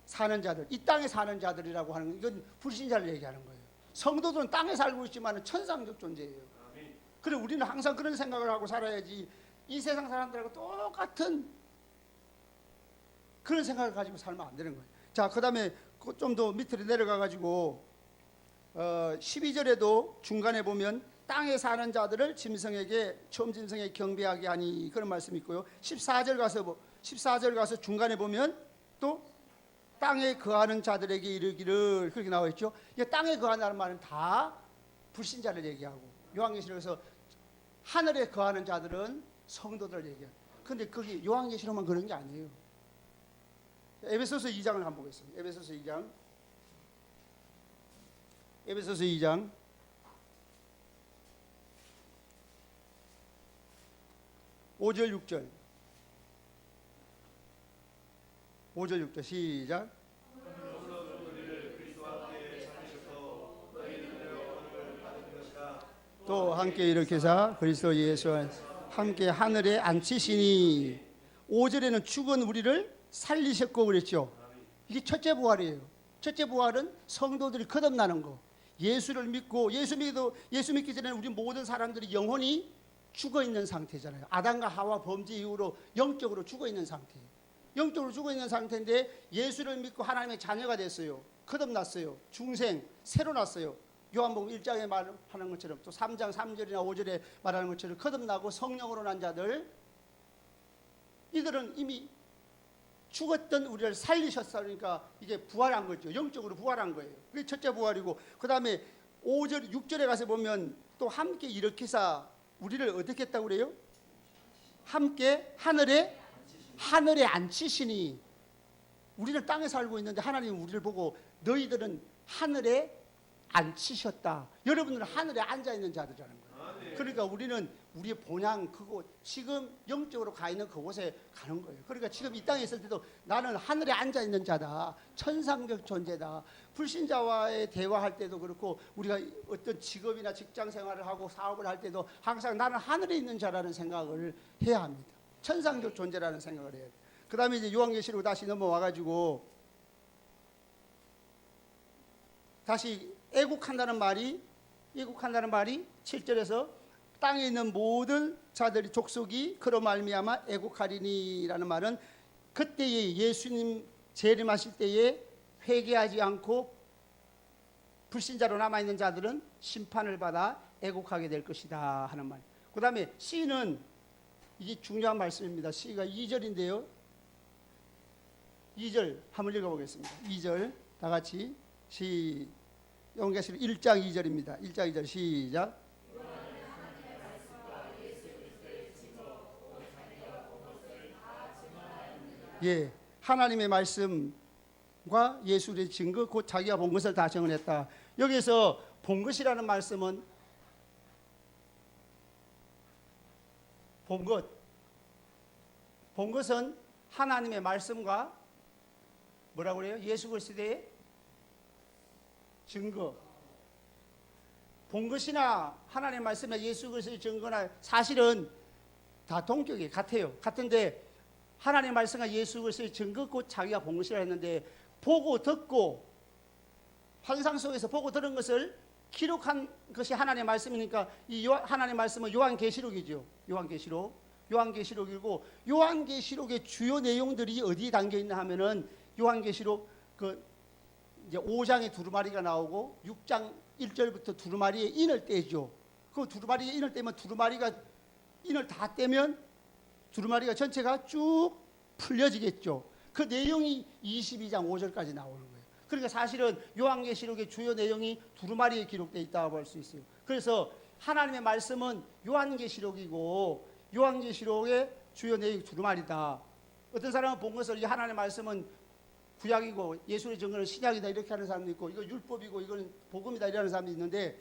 사는 자들, 이 땅에 사는 자들이라고 하는 거. 이건 불신자를 얘기하는 거예요. 성도들은 땅에 살고 있지만 천상적 존재예요. 그래, 우리는 항상 그런 생각을 하고 살아야지, 이 세상 사람들하고 똑같은 그런 생각을 가지고 살면 안 되는 거예요. 자, 그 다음에 좀 더 밑으로 내려가 가지고 12절에도 중간에 보면 땅에 사는 자들을 짐승에게, 처음 짐승에게 경배하게 하니, 그런 말씀이 있고요. 14절 가서 중간에 보면 또 땅에 거하는 자들에게 이르기를, 그렇게 나와 있죠. 이 땅에 거한다는 말은 다 불신자를 얘기하고, 요한계시록에서 하늘에 거하는 자들은 성도들을 얘기해요. 근데 거기 요한계시록만 그런 게 아니에요. 에베소서 2장을 한번 보겠습니다. 에베소서 2장 5절 6절. 5절 6절 시작. 또 함께 일으켜사 그리스도 예수와 함께 하늘에 앉히시니. 5절에는 죽은 우리를 살리셨고 그랬죠. 이게 첫째 부활이에요. 첫째 부활은 성도들이 거듭나는 거. 예수를 믿고, 예수 믿기 전에 우리 모든 사람들이 영혼이 죽어 있는 상태잖아요. 아담과 하와 범죄 이후로 영적으로 죽어 있는 상태예요. 영적으로 죽어 있는 상태인데 예수를 믿고 하나님의 자녀가 됐어요. 거듭났어요. 중생, 새로 났어요. 요한복음 1장에 말하는 것처럼, 또 3장 3절이나 5절에 말하는 것처럼 거듭나고 성령으로 난 자들, 이들은 이미 죽었던 우리를 살리셨으니까 이게 부활한 거죠. 영적으로 부활한 거예요. 그게 첫째 부활이고, 그 다음에 5절, 6절에 가서 보면 또 함께 일으키사 우리를 어떻게 했다고 그래요? 함께 하늘에 앉히시니. 우리는 땅에 살고 있는데 하나님은 우리를 보고 너희들은 하늘에 앉히셨다. 여러분들은 하늘에 앉아 있는 자들이라는 거예요. 그러니까 우리는 우리의 본향, 그곳, 지금 영적으로 가 있는 그곳에 가는 거예요. 그러니까 지금 이 땅에 있을 때도 나는 하늘에 앉아 있는 자다, 천상적 존재다. 불신자와의 대화할 때도 그렇고, 우리가 어떤 직업이나 직장 생활을 하고 사업을 할 때도 항상 나는 하늘에 있는 자라는 생각을 해야 합니다. 천상적 존재라는 생각을 해야 돼요. 그 다음에 이제 요한계시록 다시 넘어와 가지고 다시 애국한다는 말이 7절에서 땅에 있는 모든 자들이 족속이 그로 말미암아 애국하리니라는 말은, 그때에 예수님 재림하실 때에 회개하지 않고 불신자로 남아있는 자들은 심판을 받아 애국하게 될 것이다 하는 말. 그 다음에 C는, 이게 중요한 말씀입니다. C가 2절인데요 2절 한번 읽어보겠습니다. 2절 다 같이 요한계시록 1장 2절입니다. 1장 2절 시작. 예, 하나님의 말씀과 예수의 증거, 곧 자기가 본 것을 다 증언했다. 여기서 본 것이라는 말씀은 본 것은 하나님의 말씀과 뭐라고 그래요? 예수 그리스도의 증거. 본 것이나 하나님의 말씀이나 예수 그리스도의 증거나 사실은 다 동격이 같아요. 같은데 하나님의 말씀과 예수 그리스도의 증거, 곧 자기가 본 것이라 했는데, 보고 듣고 환상 속에서 보고 들은 것을 기록한 것이 하나님의 말씀이니까, 이 하나님의 말씀은 요한계시록이죠. 요한계시록이고, 요한계시록의 주요 내용들이 어디에 담겨 있나 하면은, 요한계시록 이제 5장에 두루마리가 나오고 6장 1절부터 두루마리의 인을 떼죠. 그 두루마리의 인을 떼면, 두루마리가 인을 다 떼면 두루마리가 전체가 쭉 풀려지겠죠. 그 내용이 22장 5절까지 나오는 거예요. 그러니까 사실은 요한계시록의 주요 내용이 두루마리에 기록되어 있다고 볼 수 있어요. 그래서 하나님의 말씀은 요한계시록이고, 요한계시록의 주요 내용이 두루마리다. 어떤 사람은 본 것을 이 하나님의 말씀은 구약이고 예수의 증거는 신약이다 이렇게 하는 사람도 있고, 이거 율법이고 이거는 복음이다 이라는 사람도 있는데,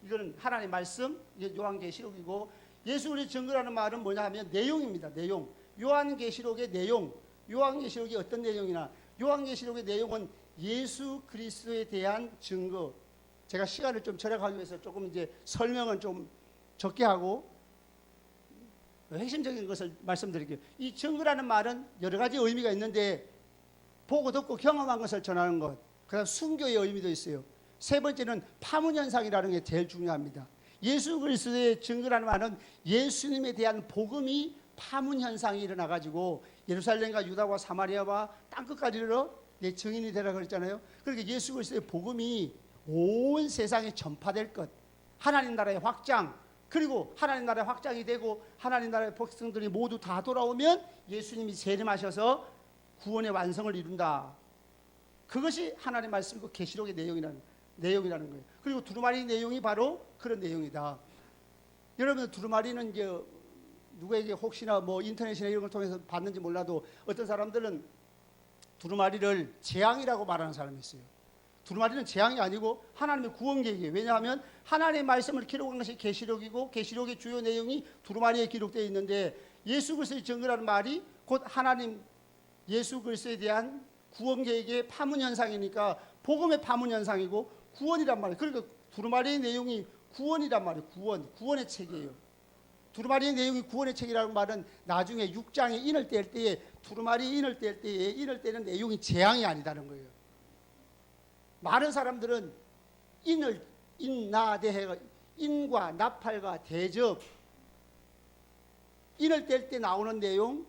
이거는 하나님의 말씀, 이게 요한계시록이고, 예수의 증거라는 말은 뭐냐 하면 내용입니다. 내용. 요한계시록의 내용. 요한계시록이 어떤 내용이나, 요한계시록의 내용은 예수 그리스도에 대한 증거. 제가 시간을 좀 절약하기 위해서 조금 이제 설명은 좀 적게 하고 핵심적인 것을 말씀드릴게요. 이 증거라는 말은 여러 가지 의미가 있는데, 보고 듣고 경험한 것을 전하는 것, 그다음 순교의 의미도 있어요. 세 번째는 파문현상이라는 게 제일 중요합니다. 예수 그리스도의 증거라는 말은 예수님에 대한 복음이 파문현상이 일어나가지고 예루살렘과 유다와 사마리아와 땅끝까지 이르러 내 증인이 되라 그랬잖아요. 그러니까 예수 그리스도의 복음이 온 세상에 전파될 것, 하나님 나라의 확장, 그리고 하나님 나라의 확장이 되고 하나님 나라의 백성들이 모두 다 돌아오면 예수님이 재림하셔서 구원의 완성을 이룬다. 그것이 하나님의 말씀이고 계시록의 내용이라는 거예요. 그리고 두루마리 내용이 바로 그런 내용이다. 여러분, 두루마리는 이제 누구에게 혹시나 뭐 인터넷이나 이런 걸 통해서 봤는지 몰라도, 어떤 사람들은 두루마리를 재앙이라고 말하는 사람이 있어요. 두루마리는 재앙이 아니고 하나님의 구원 계획이에요. 왜냐하면 하나님의 말씀을 기록한 것이 계시록이고, 계시록의 주요 내용이 두루마리에 기록되어 있는데, 예수 그리스도의 증거라는 말이 곧 하나님 예수 그리스도에 대한 구원 계획의 파문 현상이니까 복음의 파문 현상이고 구원이란 말이에요. 그러니까 두루마리의 내용이 구원이란 말이에요. 구원의 책이에요. 두루마리의 내용이 구원의 책이라는 말은 나중에 6장에 인을 뗄 때에, 두루마리 인을 뗄 때에 인을 떼는 내용이 재앙이 아니다는 거예요. 많은 사람들은 인나대해가 인과 나팔과 대접, 인을 뗄 때 나오는 내용,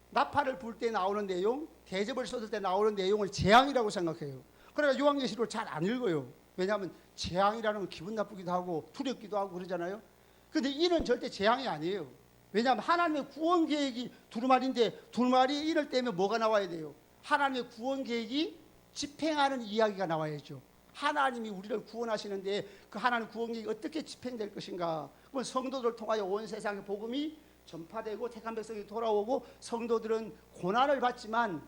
나팔을 불 때 나오는 내용, 대접을 쏟을 때 나오는 내용을 재앙이라고 생각해요. 그러니까 요한계시록을 잘 안 읽어요. 왜냐하면 재앙이라는 건 기분 나쁘기도 하고 두렵기도 하고 그러잖아요. 그런데 이는 절대 재앙이 아니에요. 왜냐하면 하나님의 구원 계획이 두루마리인데, 두루마리에 이를 떼면 뭐가 나와야 돼요? 하나님의 구원 계획이 집행하는 이야기가 나와야죠. 하나님이 우리를 구원하시는데 그 하나님 구원 계획이 어떻게 집행될 것인가? 그건 성도들을 통하여 온 세상의 복음이 전파되고 택한 백성이 돌아오고, 성도들은 고난을 받지만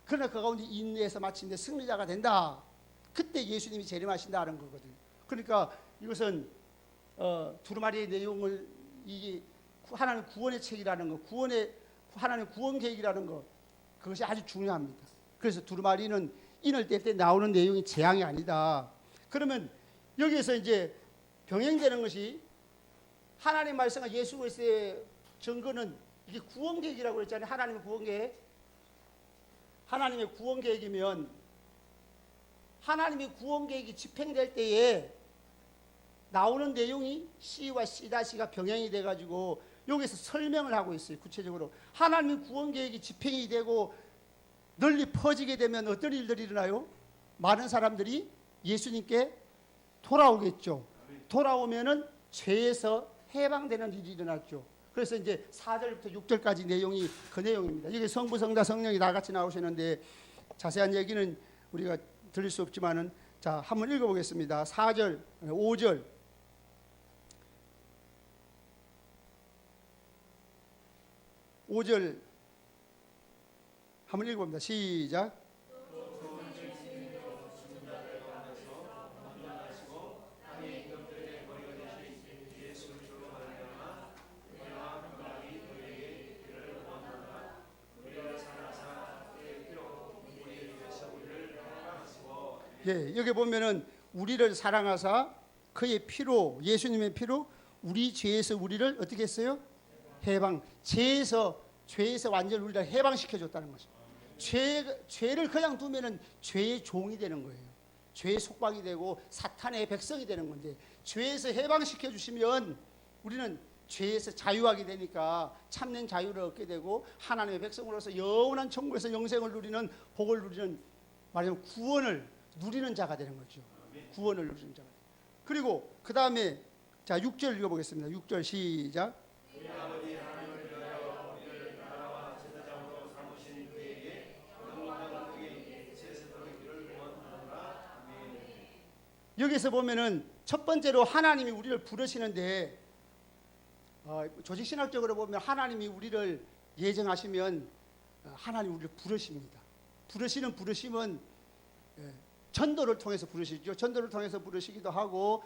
그러나 그 가운데 인내해서 마침내 승리자가 된다. 그때 예수님이 재림하신다는 거거든요. 그러니까 이것은 두루마리의 내용을, 이게 하나님 구원의 책이라는 것, 하나님 구원 계획이라는 것, 그것이 아주 중요합니다. 그래서 두루마리는 인을 뗄 때 나오는 내용이 재앙이 아니다. 그러면 여기에서 이제 병행되는 것이, 하나님 말씀과 예수 그리스도의 증거는 이게 구원 계획이라고 그랬잖아요. 하나님의 구원 계획. 하나님의 구원 계획이면 하나님의 구원 계획이 집행될 때에 나오는 내용이 C와 C-가 병행이 돼가지고 여기서 설명을 하고 있어요. 구체적으로 하나님의 구원 계획이 집행이 되고 널리 퍼지게 되면 어떤 일들이 일어나요? 많은 사람들이 예수님께 돌아오겠죠. 돌아오면은 죄에서 해방되는 일이 일어났죠. 그래서 이제 4절부터 6절까지 내용이 그 내용입니다. 여기 성부, 성자, 성령이 다 같이 나오시는데 자세한 얘기는 우리가 들을 수 없지만은, 자, 한번 읽어보겠습니다. 4절, 5절. 5절 한번 읽어봅니다. 시작. 예, 여기 보면은 우리를 사랑하사 그의 피로, 예수님의 피로 우리 죄에서 우리를 어떻게 했어요? 해방. 죄에서 완전히 우리를 해방시켜 줬다는 거죠. 죄를 그냥 두면은 죄의 종이 되는 거예요. 죄의 속박이 되고 사탄의 백성이 되는 건데, 죄에서 해방시켜 주시면 우리는 죄에서 자유하게 되니까 참된 자유를 얻게 되고 하나님의 백성으로서 영원한 천국에서 영생을 누리는, 복을 누리는, 말하자면 구원을 누리는 자가 되는 거죠. 구원을 누리는 자가. 그리고 그 다음에 자 6절 읽어보겠습니다. 6절 시작. 여기서 보면은 첫 번째로 하나님이 우리를 부르시는데, 조직신학적으로 보면 하나님이 우리를 예정하시면 하나님 우리를 부르십니다. 부르시는 부르심은 전도를 통해서 부르시죠. 전도를 통해서 부르시기도 하고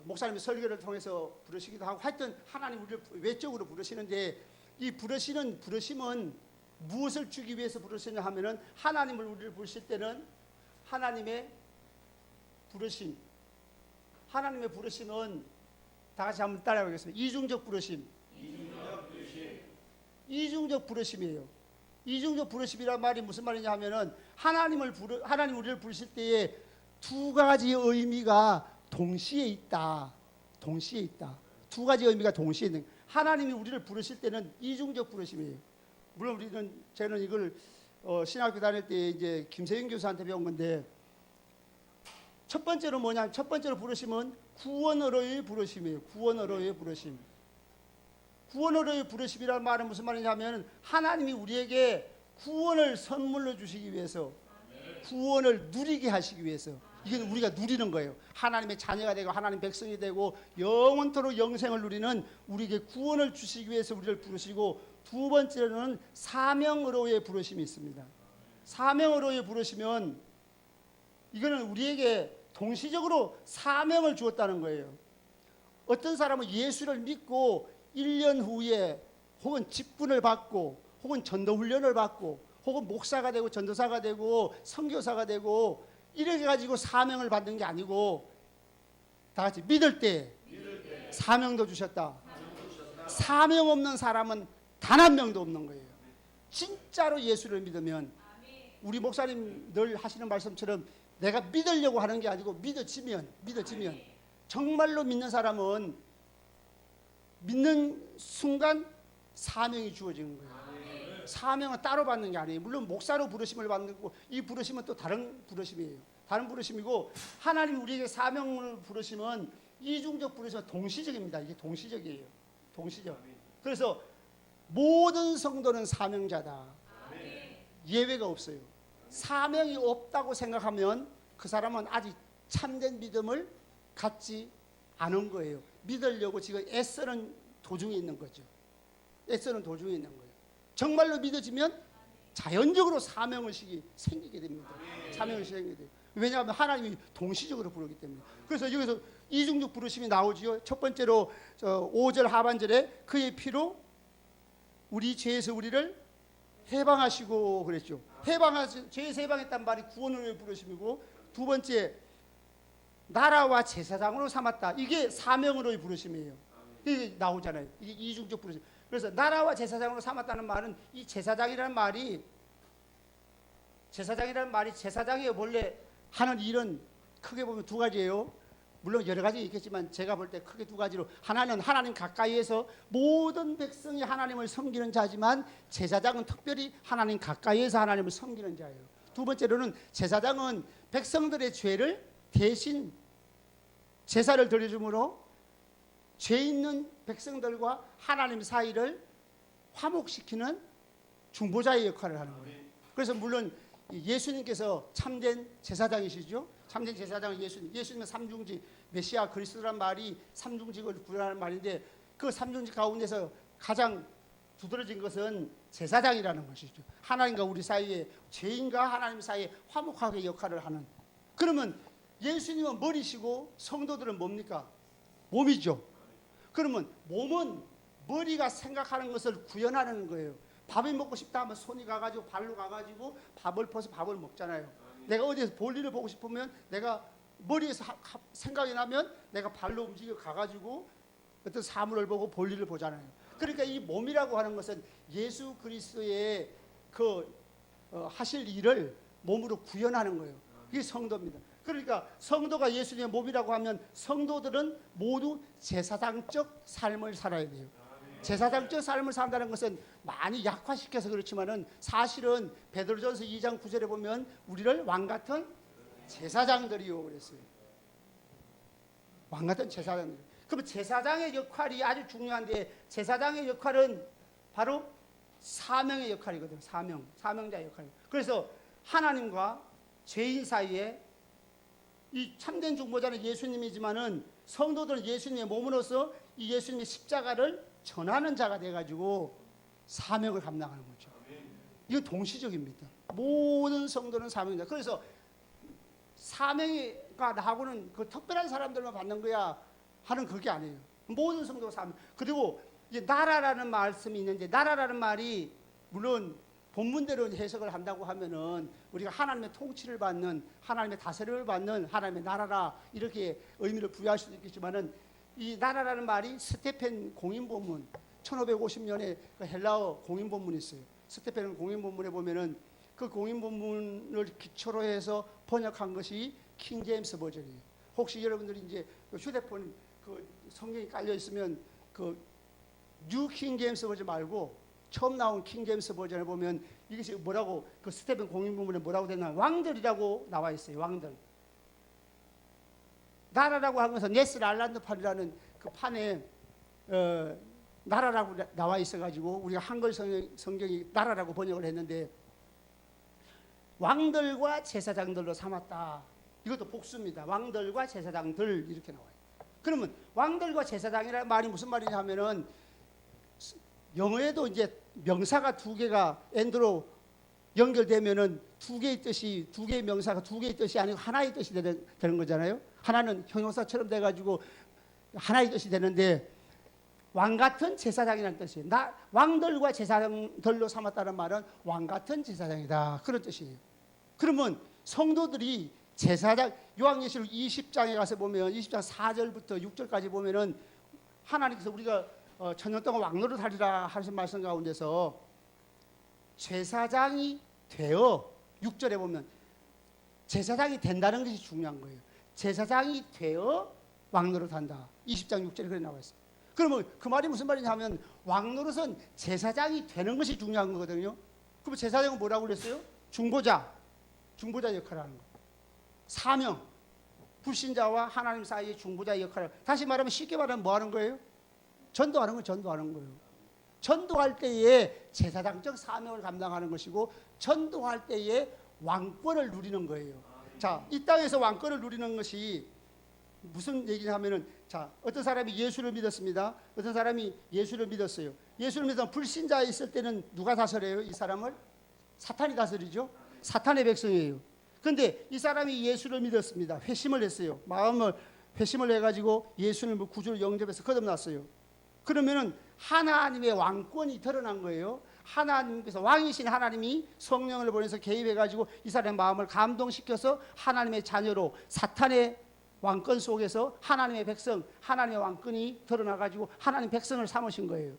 목사님의 설교를 통해서 부르시기도 하고 하여튼 하나님 우리를 외적으로 부르시는데 이 부르시는 부르심은 무엇을 주기 위해서 부르시냐 하면은 하나님을 우리를 부르실 때는 하나님의 부르심, 하나님의 부르심은 다 같이 한번 따라해보겠습니다. 이중적 부르심. 이중적 부르심이에요. 이중적 부르심이란 말이 무슨 말이냐 하면은 하나님 우리를 부르실 때에 두 가지의 의미가 동시에 있다. 동시에 있다. 두 가지 의미가 동시에 있는. 하나님이 우리를 부르실 때는 이중적 부르심이에요. 물론 저는 이걸 신학교 다닐 때 이제 김세윤 교수한테 배운 건데 첫 번째로 뭐냐? 첫 번째로 부르심은 구원으로의 부르심이에요. 구원으로의 부르심. 구원으로의 부르심이라는 말은 무슨 말이냐면 하나님이 우리에게 구원을 선물로 주시기 위해서 구원을 누리게 하시기 위해서 이건 우리가 누리는 거예요. 하나님의 자녀가 되고 하나님 백성이 되고 영원토록 영생을 누리는 우리에게 구원을 주시기 위해서 우리를 부르시고 두 번째로는 사명으로의 부르심이 있습니다. 사명으로의 부르시면 이거는 우리에게 동시적으로 사명을 주었다는 거예요. 어떤 사람은 예수를 믿고 1년 후에 혹은 직분을 받고 혹은 전도훈련을 받고 혹은 목사가 되고 전도사가 되고 선교사가 되고 이렇게 가지고 사명을 받는 게 아니고 다 같이 믿을 때 사명도 주셨다. 사명 없는 사람은 단 한 명도 없는 거예요. 진짜로 예수를 믿으면 우리 목사님 늘 하시는 말씀처럼 내가 믿으려고 하는 게 아니고 믿어지면 정말로 믿는 사람은 믿는 순간 사명이 주어지는 거예요. 사명은 따로 받는 게 아니에요. 물론 목사로 부르심을 받는 거고 이 부르심은 또 다른 부르심이에요. 다른 부르심이고 하나님 우리에게 사명을 부르심은 이중적 부르심은 동시적입니다. 이게 동시적이에요. 동시적. 그래서 모든 성도는 사명자다. 예외가 없어요. 사명이 없다고 생각하면 그 사람은 아직 참된 믿음을 갖지 않은 거예요. 믿으려고 지금 애쓰는 도중에 있는 거죠. 애쓰는 도중에 있는 거예요. 정말로 믿어지면 자연적으로 사명의식이 생기게 됩니다. 사명의식이 생기게 돼요. 왜냐하면 하나님이 동시적으로 부르기 때문에. 그래서 여기서 이중적 부르심이 나오지요. 첫 번째로 5절 하반절에 그의 피로 우리 죄에서 우리를 해방하시고 그랬죠. 죄에서 해방했단 말이 구원을 부르심이고 두 번째 나라와 제사장으로 삼았다. 이게 사명으로의 부르심이에요. 이게 나오잖아요. 이게 이중적 부르심. 그래서 나라와 제사장으로 삼았다는 말은 이 제사장이라는 말이 제사장이 원래 하는 일은 크게 보면 두 가지예요. 물론 여러 가지 있겠지만 제가 볼 때 크게 두 가지로 하나는 하나님 가까이에서 모든 백성이 하나님을 섬기는 자지만 제사장은 특별히 하나님 가까이에서 하나님을 섬기는 자예요. 두 번째로는 제사장은 백성들의 죄를 대신 제사를 드려줌으로 죄 있는 백성들과 하나님 사이를 화목시키는 중보자의 역할을 하는 거예요. 그래서 물론 예수님께서 참된 제사장이시죠. 참된 제사장은 예수님은 삼중직, 메시아 그리스도란 말이 삼중직을 구현하는 말인데 그 삼중직 가운데서 가장 두드러진 것은 제사장이라는 것이죠. 하나님과 우리 사이에 죄인과 하나님 사이에 화목하게 역할을 하는. 그러면 예수님은 머리시고 성도들은 뭡니까? 몸이죠. 그러면 몸은 머리가 생각하는 것을 구현하는 거예요. 밥이 먹고 싶다 하면 손이 가가지고 발로 가가지고 밥을 퍼서 밥을 먹잖아요. 내가 어디에서 볼일을 보고 싶으면 내가 머리에서 생각이 나면 내가 발로 움직여 가가지고 어떤 사물을 보고 볼일을 보잖아요. 그러니까 이 몸이라고 하는 것은 예수 그리스도의 하실 일을 몸으로 구현하는 거예요. 이게 성도입니다. 그러니까 성도가 예수님의 몸이라고 하면 성도들은 모두 제사장적 삶을 살아야 돼요. 제사장적 삶을 산다는 것은 많이 약화시켜서 그렇지만은 사실은 베드로전서 2장 9절에 보면 우리를 왕같은 제사장들이요 그랬어요. 왕같은 제사장들. 그럼 제사장의 역할이 아주 중요한데 제사장의 역할은 바로 사명의 역할이거든요. 사명자의 역할. 그래서 하나님과 죄인 사이에 이 참된 중보자는 예수님이지만은 성도들은 예수님의 몸으로서 이 예수님의 십자가를 전하는 자가 돼가지고 사명을 감당하는 거죠. 이건 동시적입니다. 모든 성도는 사명이다. 그래서 사명이가 나하고는 그 특별한 사람들만 받는 거야 하는 그게 아니에요. 모든 성도가 사명. 그리고 이제 나라라는 말씀이 있는데, 나라라는 말이 물론 본문대로 해석을 한다고 하면은 우리가 하나님의 통치를 받는, 하나님의 다스림을 받는 하나님의 나라라, 이렇게 의미를 부여할 수도 있겠지만은, 이 나라라는 말이 스테펜 공인본문 1550년에 그 헬라어 공인본문이 있어요. 스테펜 공인본문에 보면은 그 공인본문을 기초로 해서 번역한 것이 킹제임스 버전이에요. 혹시 여러분들이 이제 휴대폰 그 성경이 깔려 있으면 그 뉴 킹제임스 버전 말고 처음 나온 킹제임스 버전을 보면 이것이 뭐라고, 그 스테펜 공인본문에 뭐라고 되나, 왕들이라고 나와 있어요. 왕들. 나라라고 하면서 네스 랄란드 판이라는 그 판에 나라라고 나와 있어가지고 우리가 한글 성경이 나라라고 번역을 했는데, 왕들과 제사장들로 삼았다. 이것도 복수입니다. 왕들과 제사장들 이렇게 나와요. 그러면 왕들과 제사장이라는 말이 무슨 말이냐 하면은, 영어에도 이제 명사가 두 개가 엔드로 연결되면은 두 개의 뜻이, 두 개의 명사가 두 개의 뜻이 아니고 하나의 뜻이 되는 거잖아요. 하나는 형용사처럼 돼가지고 하나의 뜻이 되는데, 왕 같은 제사장이라는 뜻이에요. 왕들과 제사장들로 삼았다는 말은 왕 같은 제사장이다, 그런 뜻이에요. 그러면 성도들이 제사장, 요한계시록 20장에 가서 보면 20장 4절부터 6절까지 보면은 하나님께서 우리가 천년 동안 왕노릇 하리라 하신 말씀 가운데서 제사장이 되어, 6절에 보면 제사장이 된다는 것이 중요한 거예요. 제사장이 되어 왕노릇 한다. 20장 6절에 그렇게 나와 있어요. 그러면 그 말이 무슨 말이냐 하면, 왕노릇은 제사장이 되는 것이 중요한 거거든요. 그럼 제사장은 뭐라고 그랬어요? 중보자 역할을 하는 거. 사명, 불신자와 하나님 사이의 중보자 역할을, 다시 말하면 쉽게 말하면 뭐 하는 거예요? 전도하는 거예요. 전도할 때에 제사장적 사명을 감당하는 것이고, 전도할 때에 왕권을 누리는 거예요. 자, 이 땅에서 왕권을 누리는 것이 무슨 얘기냐 하면은, 자, 어떤 사람이 예수를 믿었습니다. 어떤 사람이 예수를 믿었어요. 예수를 믿으면 불신자 있을 때는 누가 다스려요? 이 사람을? 사탄이 다스리죠. 사탄의 백성이에요. 그런데 이 사람이 예수를 믿었습니다. 회심을 했어요. 마음을 회심을 해가지고 예수님을 구주로 영접해서 거듭났어요. 그러면은 하나님의 왕권이 드러난 거예요. 하나님께서, 왕이신 하나님이 성령을 보내서 개입해가지고 이 사람의 마음을 감동시켜서 하나님의 자녀로, 사탄의 왕권 속에서 하나님의 백성, 하나님의 왕권이 드러나가지고 하나님 백성을 삼으신 거예요.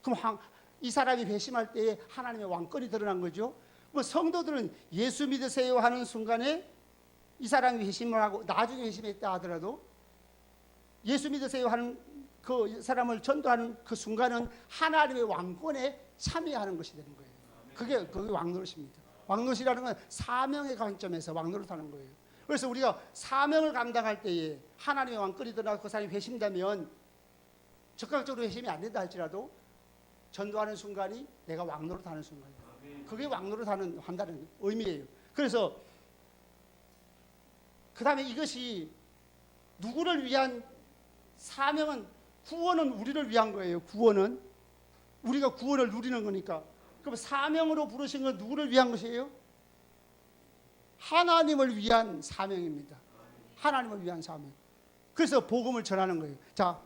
그럼 이 사람이 회심할 때에 하나님의 왕권이 드러난 거죠. 뭐 성도들은 예수 믿으세요 하는 순간에 이 사람이 회심을 하고 나중에 회심했다 하더라도, 예수 믿으세요 하는 그 사람을 전도하는 그 순간은 하나님의 왕권에 참여하는 것이 되는 거예요. 그게 왕노릇입니다. 왕노릇이라는 건 사명의 관점에서 왕노릇하는 거예요. 그래서 우리가 사명을 감당할 때에 하나님의 왕권이 드러나고 그 사람이 회심되면, 적극적으로 회심이 안 된다 할지라도 전도하는 순간이 내가 왕노릇하는 순간이에요. 그게 왕노릇한다는 의미예요. 그래서 그 다음에 이것이 누구를 위한 사명은, 구원은 우리를 위한 거예요. 구원은 우리가 구원을 누리는 거니까. 그럼 사명으로 부르신 건 누구를 위한 것이에요? 하나님을 위한 사명입니다. 하나님을 위한 사명. 그래서 복음을 전하는 거예요. 자,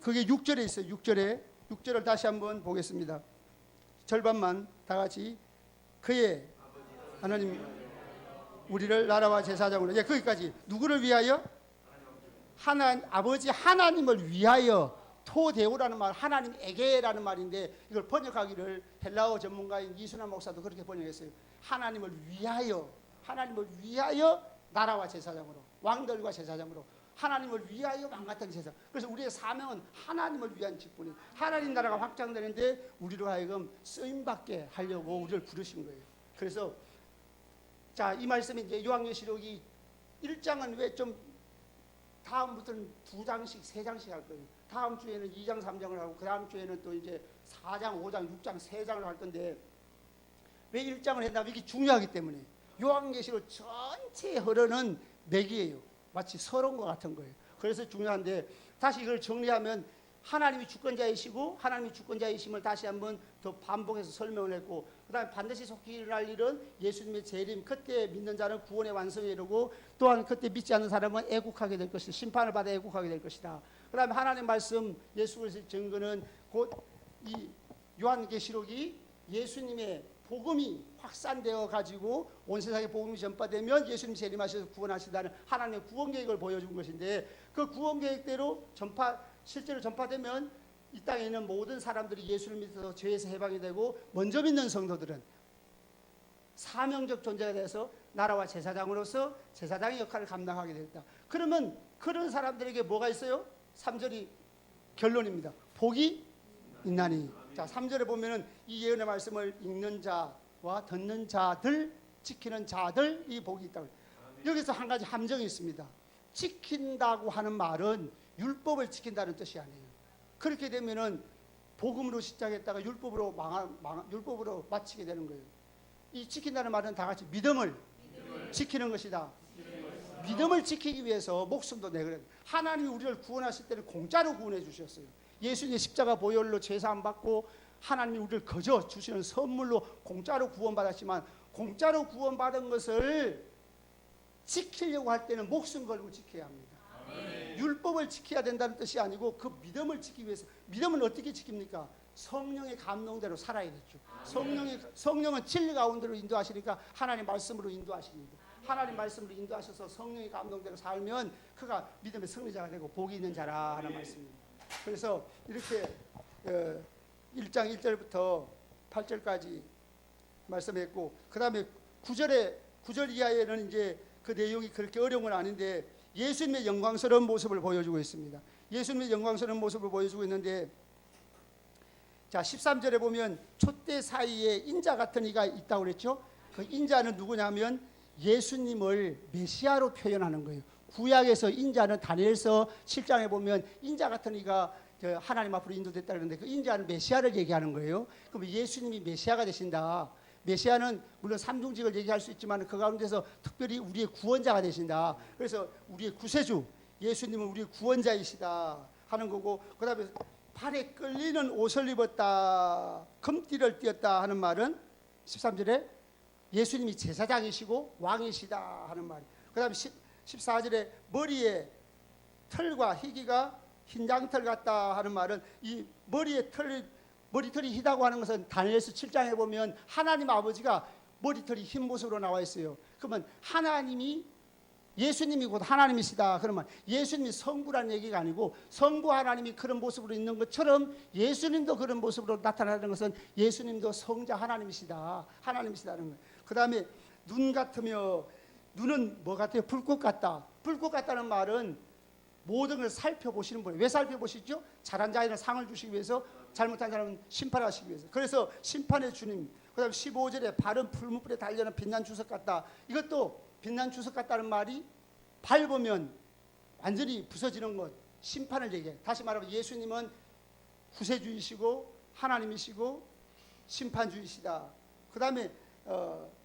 그게 6절에 있어요. 6절을 다시 한번 보겠습니다. 절반만 다 같이. 그의 하나님 우리를 나라와 제사장으로, 거기까지. 누구를 위하여? 아버지 하나님을 위하여. 토데오라는 말, 하나님에게라는 말인데, 이걸 번역하기를 헬라어 전문가인 이순환 목사도 그렇게 번역했어요. 하나님을 위하여 나라와 제사장으로, 왕들과 제사장으로, 하나님을 위하여 왕같은 제사. 그래서 우리의 사명은 하나님을 위한 직분이, 하나님 나라가 확장되는데 우리로 하여금 쓰임받게 하려고 우리를 부르신 거예요. 그래서 자, 이 말씀이 이제 요한계시록이 1장은 왜 좀 다음부터는 2장씩 3장씩 할 거예요. 다음 주에는 2장 3장을 하고, 그 다음 주에는 또 이제 4장 5장 6장 3장을 할 건데, 왜 1장을 했나? 이게 중요하기 때문에. 요한계시록 전체에 흐르는 맥이에요. 마치 서론과 같은 거예요. 그래서 중요한데, 다시 이걸 정리하면 하나님이 주권자이시고, 하나님이 주권자이심을 다시 한번 더 반복해서 설명을 했고, 그다음에 반드시 속히 일어날 일은 예수님의 재림, 그때 믿는 자는 구원의 완성에 이르고 또한 그때 믿지 않는 사람은 애국하게 될 것이다. 심판을 받아 애국하게 될 것이다. 그다음에 하나님 말씀 예수 그리스도의 증거는 곧 이 요한계시록이 예수님의 복음이 확산되어 가지고 온 세상에 복음이 전파되면 예수님 재림하셔서 구원하신다는 하나님의 구원 계획을 보여준 것인데, 그 구원 계획대로 실제로 전파되면 이 땅에 있는 모든 사람들이 예수를 믿어서 죄에서 해방이 되고, 먼저 믿는 성도들은 사명적 존재가 돼서 나라와 제사장으로서 제사장의 역할을 감당하게 됐다. 그러면 그런 사람들에게 뭐가 있어요? 3절이 결론입니다. 복이 있나니. 자, 3절에 보면은 이 예언의 말씀을 읽는 자와 듣는 자들, 지키는 자들, 이 복이 있다고. 여기서 한 가지 함정이 있습니다. 지킨다고 하는 말은 율법을 지킨다는 뜻이 아니에요. 그렇게 되면은 복음으로 시작했다가 율법으로 율법으로 마치게 되는 거예요. 이 지킨다는 말은 다 같이 믿음을 지키는 것이다. 믿음을 지키기 위해서 목숨도 내그래요. 하나님이 우리를 구원하실 때는 공짜로 구원해 주셨어요. 예수님의 십자가 보혈로 제사함 받고 하나님이 우리를 거저 주시는 선물로 공짜로 구원받았지만, 공짜로 구원받은 것을 지키려고 할 때는 목숨 걸고 지켜야 합니다. 율법을 지켜야 된다는 뜻이 아니고 그 믿음을 지키기 위해서. 믿음은 어떻게 지킵니까? 성령의 감동대로 살아야 되죠. 성령은 진리 가운데로 인도하시니까 하나님 말씀으로 인도하십니다. 하나님 말씀으로 인도하셔서 성령의 감동대로 살면 그가 믿음의 승리자가 되고 복이 있는 자라 하는 말씀입니다. 그래서 이렇게 1장 1절부터 8절까지 말씀했고, 그 다음에 9절 이하에는 이제 그 내용이 그렇게 어려운 건 아닌데 예수님의 영광스러운 모습을 보여주고 있습니다. 예수님의 영광스러운 모습을 보여주고 있는데, 자 13절에 보면 촛대 사이에 인자 같은 이가 있다고 그랬죠. 그 인자는 누구냐면 예수님을 메시아로 표현하는 거예요. 구약에서 인자는 다니엘서 7장에 보면 인자 같은 이가 하나님 앞으로 인도됐다 그러는데, 그 인자는 메시아를 얘기하는 거예요. 그럼 예수님이 메시아가 되신다. 메시아는 물론 삼중직을 얘기할 수 있지만 그 가운데서 특별히 우리의 구원자가 되신다. 그래서 우리의 구세주, 예수님은 우리의 구원자이시다 하는 거고, 그 다음에 발에 끌리는 옷을 입었다, 금띠를 띠었다 하는 말은 13절에 예수님이 제사장이시고 왕이시다 하는 말이에요. 그 다음에 14절에 머리에 털과 희기가 흰장털 같다 하는 말은, 이 머리털이 희다고 하는 것은 다니엘서 7장에 보면 하나님 아버지가 머리털이 흰 모습으로 나와 있어요. 그러면 예수님이 곧 하나님이시다. 그러면 예수님이 성부라는 얘기가 아니고 성부 하나님이 그런 모습으로 있는 것처럼 예수님도 그런 모습으로 나타나는 것은 예수님도 성자 하나님이시다. 하나님이시다는 거예요. 그 다음에 눈 같으며, 눈은 뭐 같아요? 불꽃 같다. 불꽃 같다는 말은 모든 걸 살펴보시는 분이에요. 왜 살펴보시죠? 잘한 자에는 상을 주시기 위해서, 잘못한 사람은 심판하시기 위해서. 그래서 심판의 주님. 그 다음에 15절에 발은 풀무불에 달려는 빛난 주석 같다. 이것도 빛난 주석 같다는 말이 밟으면 완전히 부서지는 것, 심판을 얘기해요. 다시 말하면 예수님은 구세주이시고 하나님이시고 심판주이시다. 그 다음에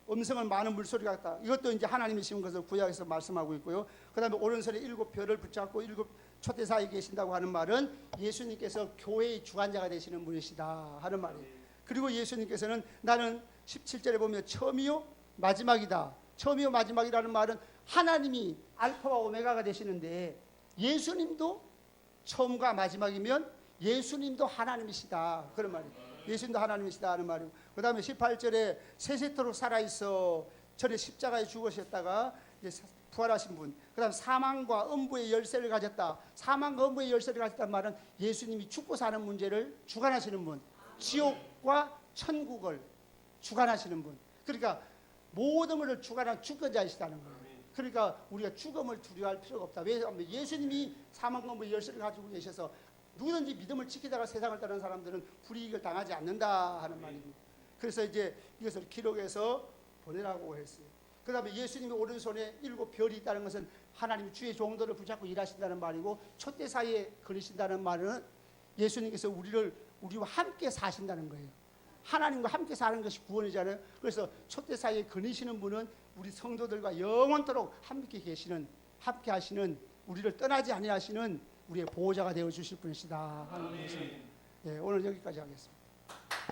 음성을 많은 물소리 같다. 이것도 이제 하나님이신 것을 구약에서 말씀하고 있고요. 그 다음에 오른손에 7별을 붙잡고 7 촛대 사이에 계신다고 하는 말은 예수님께서 교회의 주관자가 되시는 분이시다 하는 말이에요. 그리고 예수님께서는 나는 17절에 보면 처음이요 마지막이다. 처음이요 마지막이라는 말은 하나님이 알파와 오메가가 되시는데, 예수님도 처음과 마지막이면 예수님도 하나님이시다 그런 말이에요. 예수님도 하나님이시다 하는 말이고, 그 다음에 18절에 세세토록 살아있어 전에 십자가에 죽으셨다가 이제 부활하신 분. 그 다음 사망과 음부의 열쇠를 가졌다. 사망과 음부의 열쇠를 가졌다는 말은 예수님이 죽고 사는 문제를 주관하시는 분, 지옥과 천국을 주관하시는 분. 그러니까 모든 것을 주관한 주권자이시다는 거예요. 그러니까 우리가 죽음을 두려워할 필요가 없다. 왜냐하면 예수님이 사망과 음부의 열쇠를 가지고 계셔서 누구든지 믿음을 지키다가 세상을 떠난 사람들은 불이익을 당하지 않는다 하는 말입니다. 그래서 이제 이것을 기록해서 보내라고 했어요. 그 다음에 예수님이 오른손에 7별이 있다는 것은 하나님 주의 종들을 붙잡고 일하신다는 말이고, 촛대 사이에 거리신다는 말은 예수님께서 우리와 함께 사신다는 거예요. 하나님과 함께 사는 것이 구원이잖아요. 그래서 촛대 사이에 거니시는 분은 우리 성도들과 영원토록 함께 하시는, 우리를 떠나지 아니하시는 우리의 보호자가 되어 주실 분이시다 하는 것입니다. 네, 오늘 여기까지 하겠습니다.